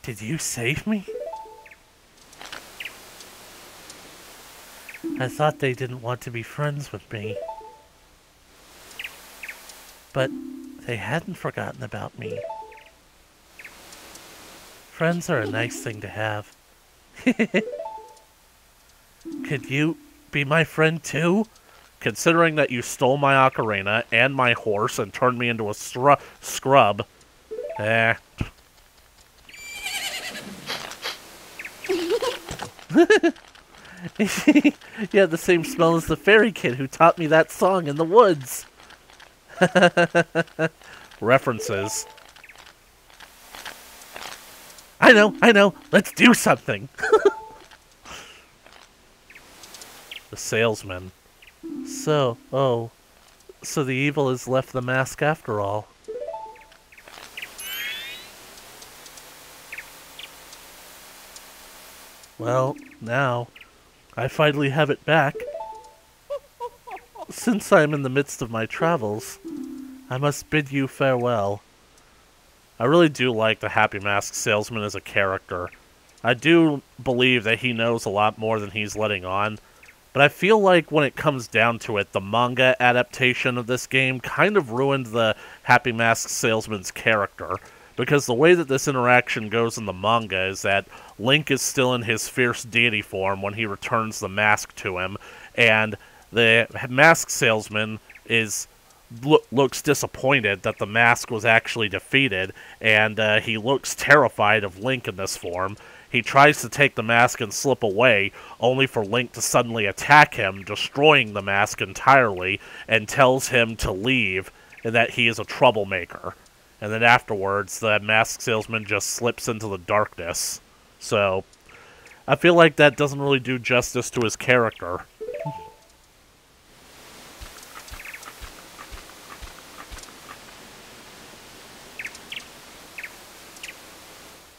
S1: Did you save me? I thought they didn't want to be friends with me. But they hadn't forgotten about me. Friends are a nice thing to have. Could you be my friend too? Considering that you stole my ocarina and my horse and turned me into a scrub. You have the same smell as the fairy kid who taught me that song in the woods. References. I know. Let's do something. The salesman. So the evil has left the mask after all. Well, now, I finally have it back. Since I'm in the midst of my travels, I must bid you farewell. I really do like the Happy Mask Salesman as a character. I do believe that he knows a lot more than he's letting on, but I feel like when it comes down to it, the manga adaptation of this game kind of ruined the Happy Mask Salesman's character. Because the way that this interaction goes in the manga is that Link is still in his fierce deity form when he returns the mask to him, and the mask salesman looks disappointed that the mask was actually defeated, and he looks terrified of Link in this form. He tries to take the mask and slip away, only for Link to suddenly attack him, destroying the mask entirely, and tells him to leave, and that he is a troublemaker. And then afterwards, the mask salesman just slips into the darkness. So, I feel like that doesn't really do justice to his character.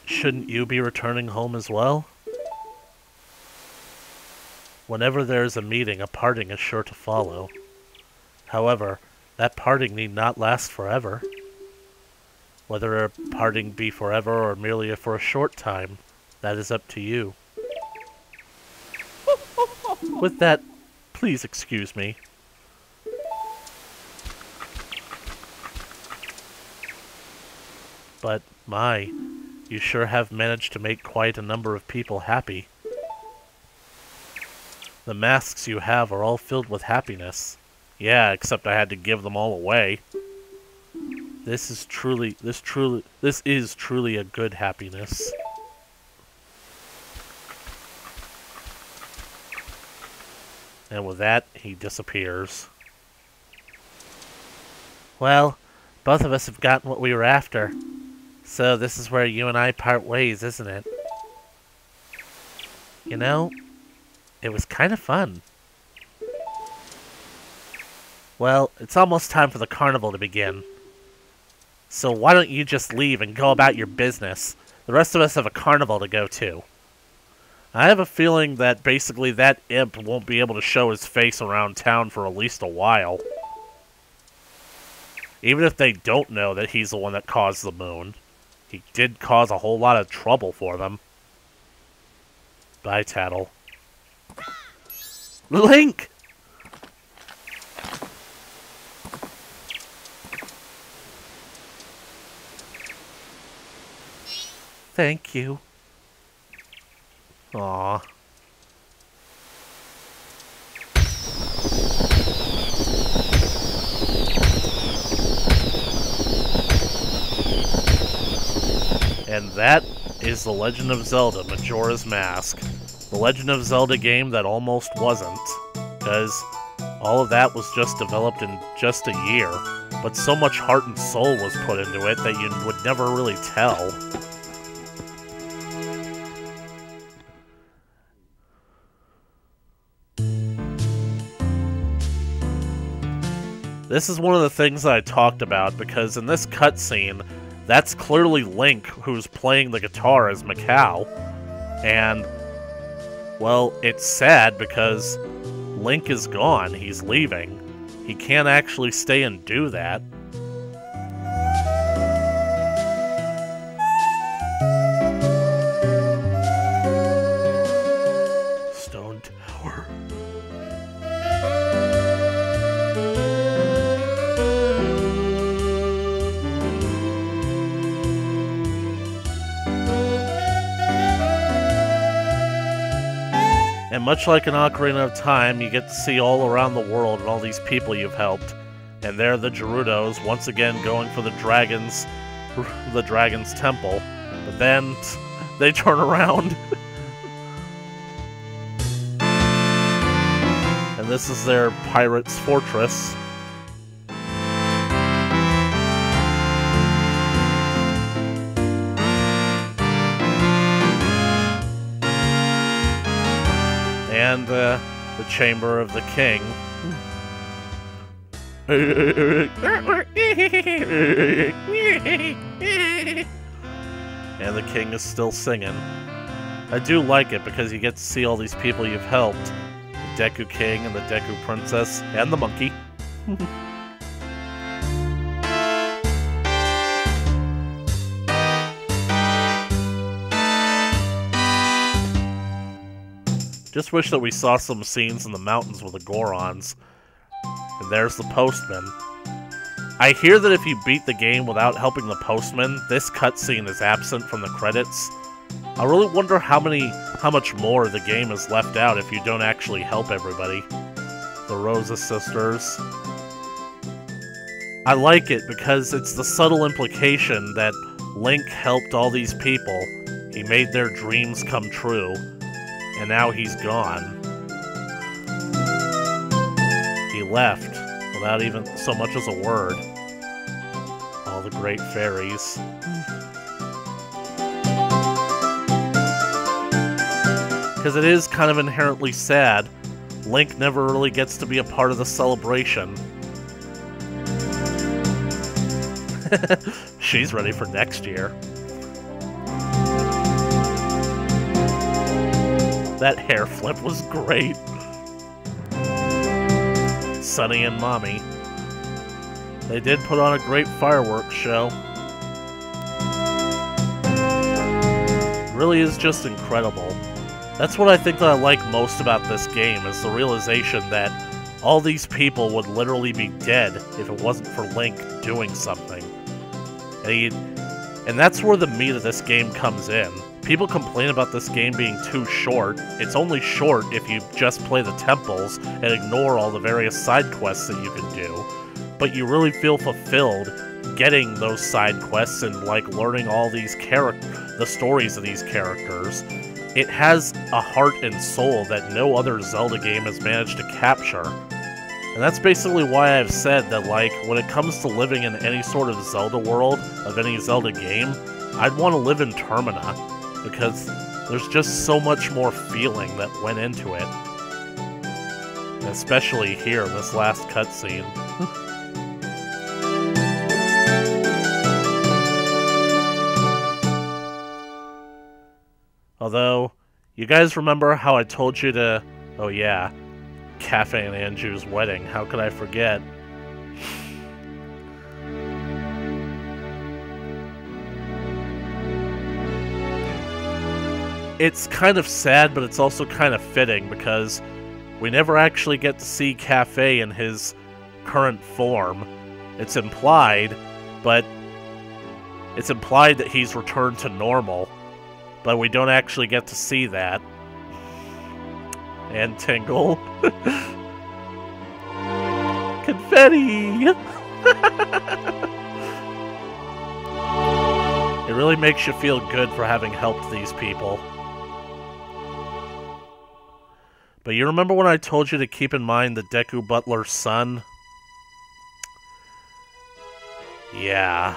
S1: Shouldn't you be returning home as well? Whenever there is a meeting, a parting is sure to follow. However, that parting need not last forever. Whether a parting be forever or merely for a short time, that is up to you. With that, please excuse me. But, my, you sure have managed to make quite a number of people happy. The masks you have are all filled with happiness. Yeah, except I had to give them all away. This is truly a good happiness. And with that, he disappears. Well, both of us have gotten what we were after. So this is where you and I part ways, isn't it? You know, it was kind of fun. Well, it's almost time for the carnival to begin. So why don't you just leave and go about your business? The rest of us have a carnival to go to. I have a feeling that basically that imp won't be able to show his face around town for at least a while. Even if they don't know that he's the one that caused the moon. He did cause a whole lot of trouble for them. Bye, Tattle. Link! Thank you. Aww. And that is The Legend of Zelda, Majora's Mask. The Legend of Zelda game that almost wasn't, because all of that was just developed in just a year, but so much heart and soul was put into it that you would never really tell. This is one of the things that I talked about, because in this cutscene, that's clearly Link who's playing the guitar as Macau. And, well, it's sad because Link is gone. He's leaving. He can't actually stay and do that. Stone Tower. And much like an Ocarina of Time, you get to see all around the world and all these people you've helped. And they're the Gerudos, once again going for the dragon's temple. But then, they turn around. And this is their pirate's fortress. And the chamber of the king. And the king is still singing. I do like it because you get to see all these people you've helped. The Deku King and the Deku Princess and the monkey. Just wish that we saw some scenes in the mountains with the Gorons. And there's the postman. I hear that if you beat the game without helping the postman, this cutscene is absent from the credits. I really wonder how much more the game is left out if you don't actually help everybody. The Rosa sisters. I like it because it's the subtle implication that Link helped all these people. He made their dreams come true. And now he's gone. He left without even so much as a word. All the great fairies. Because it is kind of inherently sad. Link never really gets to be a part of the celebration. She's ready for next year. That hair flip was great. Sunny and Mommy. They did put on a great fireworks show. It really is just incredible. That's what I think that I like most about this game, is the realization that all these people would literally be dead if it wasn't for Link doing something. And that's where the meat of this game comes in. People complain about this game being too short. It's only short if you just play the temples and ignore all the various side quests that you can do. But you really feel fulfilled getting those side quests and, like, learning all these the stories of these characters. It has a heart and soul that no other Zelda game has managed to capture. And that's basically why I've said that, like, when it comes to living in any sort of Zelda world, of any Zelda game, I'd want to live in Termina. Because there's just so much more feeling that went into it. Especially here in this last cutscene. Although, you guys remember how I told you to... Oh yeah, Cafe and Anju's wedding. How could I forget? It's kind of sad, but it's also kind of fitting, because we never actually get to see Cafe in his current form. It's implied, but it's implied that he's returned to normal, but we don't actually get to see that. And Tingle. Confetti! It really makes you feel good for having helped these people. But you remember when I told you to keep in mind the Deku Butler's son? Yeah.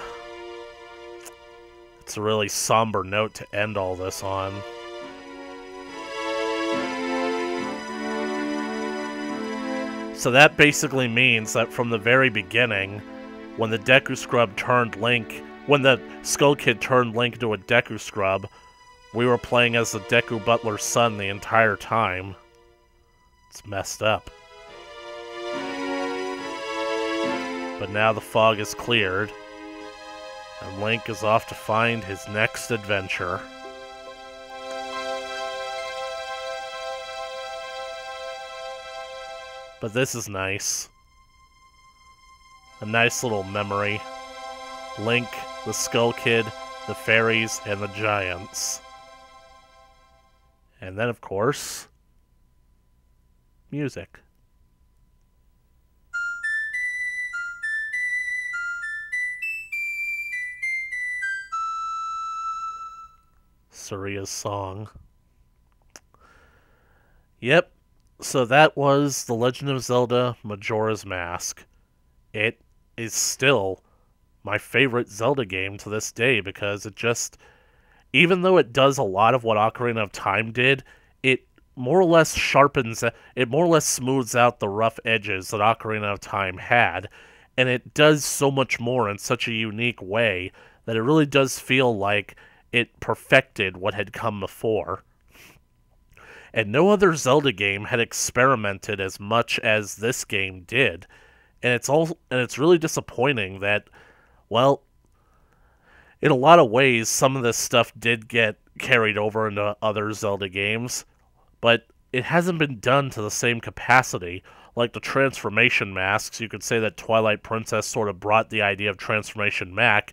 S1: It's a really somber note to end all this on. So that basically means that from the very beginning, when the Deku Scrub turned Link, when the Skull Kid turned Link into a Deku Scrub, we were playing as the Deku Butler's son the entire time. It's messed up. But now the fog is cleared, and Link is off to find his next adventure. But this is nice. A nice little memory. Link, the Skull Kid, the fairies, and the giants. And then, of course, music. Suria's song. Yep, so that was The Legend of Zelda Majora's Mask. It is still my favorite Zelda game to this day because it just, even though it does a lot of what Ocarina of Time did, it more or less sharpens, it more or less smooths out the rough edges that Ocarina of Time had, and it does so much more in such a unique way that it really does feel like it perfected what had come before. And no other Zelda game had experimented as much as this game did. And it's really disappointing that, well, in a lot of ways, some of this stuff did get carried over into other Zelda games, but it hasn't been done to the same capacity. Like the transformation masks, you could say that Twilight Princess sort of brought the idea of transformation back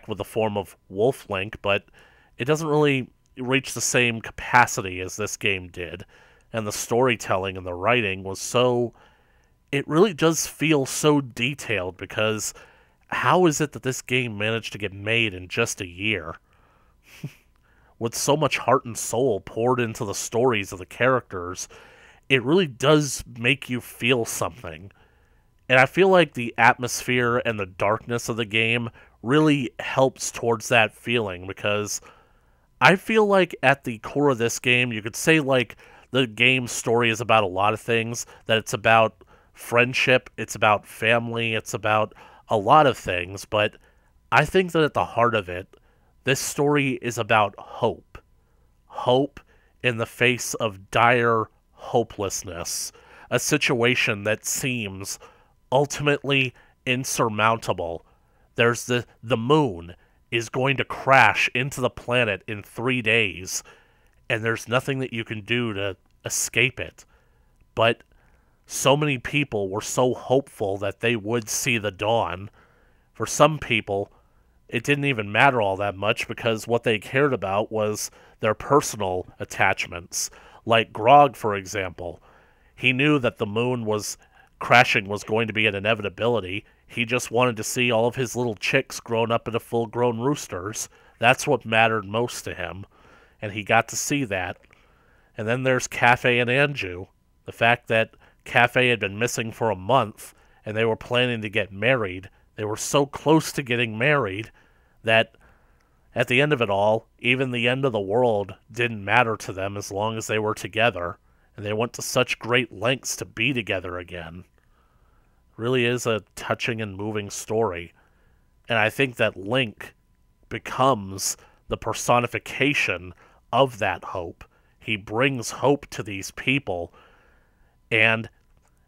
S1: with the form of Wolf Link, but it doesn't really reach the same capacity as this game did. And the storytelling and the writing was so... It really does feel so detailed, because how is it that this game managed to get made in just a year? With so much heart and soul poured into the stories of the characters, it really does make you feel something. And I feel like the atmosphere and the darkness of the game really helps towards that feeling, because I feel like at the core of this game, you could say like the game's story is about a lot of things, that it's about friendship, it's about family, it's about a lot of things, but I think that at the heart of it, this story is about hope. Hope in the face of dire hopelessness, a situation that seems ultimately insurmountable. There's the moon is going to crash into the planet in 3 days, and there's nothing that you can do to escape it. But so many people were so hopeful that they would see the dawn. For some people, it didn't even matter all that much, because what they cared about was their personal attachments. Like Grog, for example. He knew that the moon was crashing was going to be an inevitability. He just wanted to see all of his little chicks grown up into full-grown roosters. That's what mattered most to him. And he got to see that. And then there's Cafe and Anju. The fact that Cafe had been missing for a month, and they were planning to get married. They were so close to getting married that at the end of it all, even the end of the world didn't matter to them as long as they were together. And they went to such great lengths to be together again. Really is a touching and moving story. And I think that Link becomes the personification of that hope. He brings hope to these people, and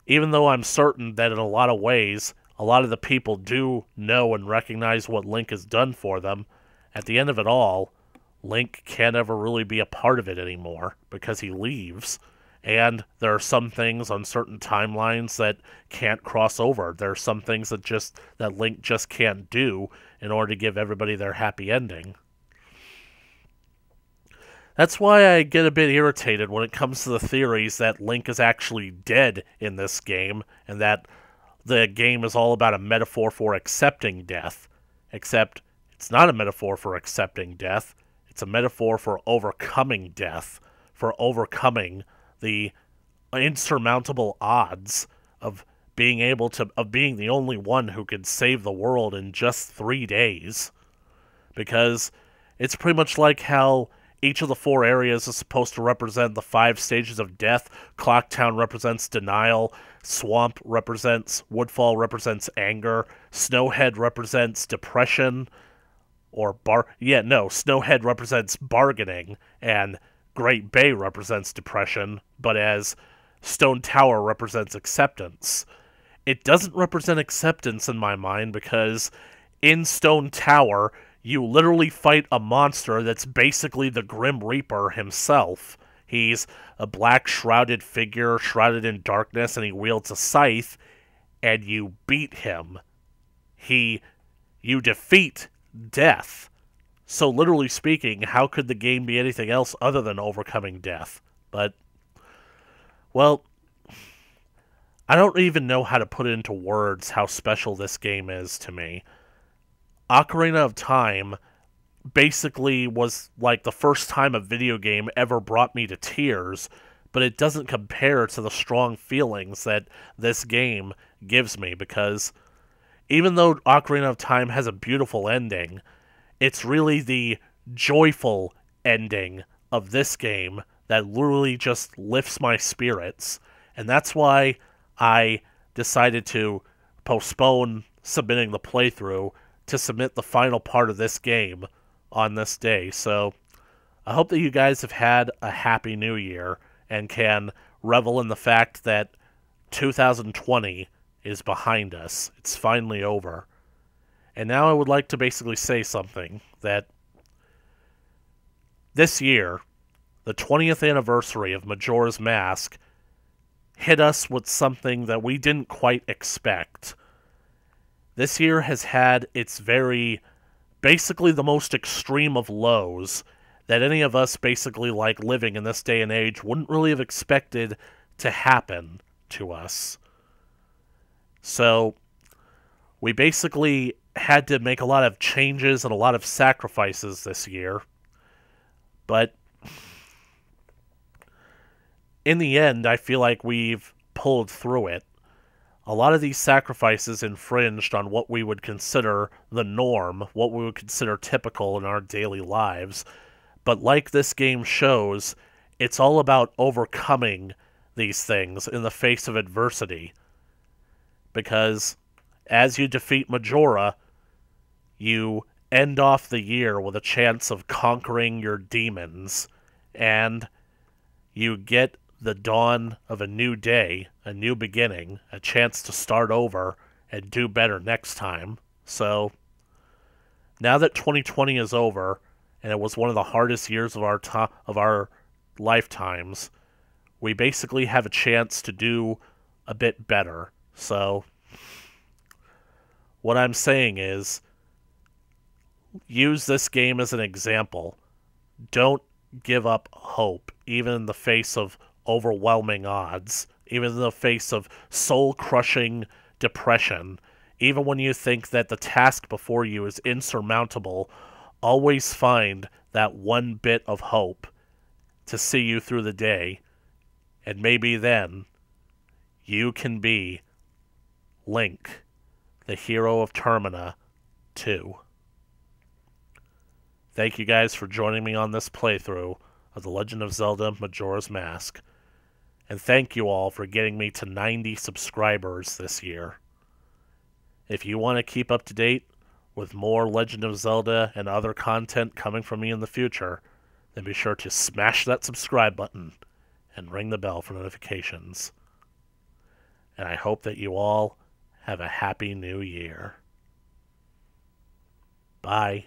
S1: even though I'm certain that in a lot of ways, a lot of the people do know and recognize what Link has done for them, at the end of it all, Link can't ever really be a part of it anymore because he leaves. And there are some things on certain timelines that can't cross over. There are some things that Link just can't do in order to give everybody their happy ending. That's why I get a bit irritated when it comes to the theories that Link is actually dead in this game, and that the game is all about a metaphor for accepting death. Except, it's not a metaphor for accepting death. It's a metaphor for overcoming death, for overcoming the insurmountable odds of being the only one who could save the world in just 3 days. Because it's pretty much like how each of the 4 areas is supposed to represent the 5 stages of death. Clocktown represents denial, Swamp represents, Woodfall represents anger, Snowhead represents depression, Snowhead represents bargaining, and Great Bay represents depression, but as Stone Tower represents acceptance. It doesn't represent acceptance in my mind, because in Stone Tower, you literally fight a monster that's basically the Grim Reaper himself. He's a black shrouded figure, shrouded in darkness, and he wields a scythe, and you beat him. You defeat death. So literally speaking, how could the game be anything else other than overcoming death? But, well, I don't even know how to put it into words how special this game is to me. Ocarina of Time basically was like the first time a video game ever brought me to tears, but it doesn't compare to the strong feelings that this game gives me, because even though Ocarina of Time has a beautiful ending, it's really the joyful ending of this game that literally just lifts my spirits, and that's why I decided to postpone submitting the playthrough to submit the final part of this game on this day. So I hope that you guys have had a happy new year and can revel in the fact that 2020 is behind us. It's finally over. And now I would like to basically say something that this year, the 20th anniversary of Majora's Mask, hit us with something that we didn't quite expect. This year has had basically the most extreme of lows that any of us basically like living in this day and age wouldn't really have expected to happen to us. So, we basically had to make a lot of changes and a lot of sacrifices this year. But in the end, I feel like we've pulled through it. A lot of these sacrifices infringed on what we would consider the norm, what we would consider typical in our daily lives. But like this game shows, it's all about overcoming these things in the face of adversity. Because as you defeat Majora, you end off the year with a chance of conquering your demons, and you get the dawn of a new day, a new beginning, a chance to start over and do better next time. So, now that 2020 is over, and it was one of the hardest years of our lifetimes, we basically have a chance to do a bit better. So, what I'm saying is, use this game as an example. Don't give up hope, even in the face of overwhelming odds, even in the face of soul-crushing depression. Even when you think that the task before you is insurmountable, always find that one bit of hope to see you through the day, and maybe then you can be Link, the hero of Termina, too. Thank you guys for joining me on this playthrough of The Legend of Zelda Majora's Mask. And thank you all for getting me to 90 subscribers this year. If you want to keep up to date with more Legend of Zelda and other content coming from me in the future, then be sure to smash that subscribe button and ring the bell for notifications. And I hope that you all have a happy new year. Bye.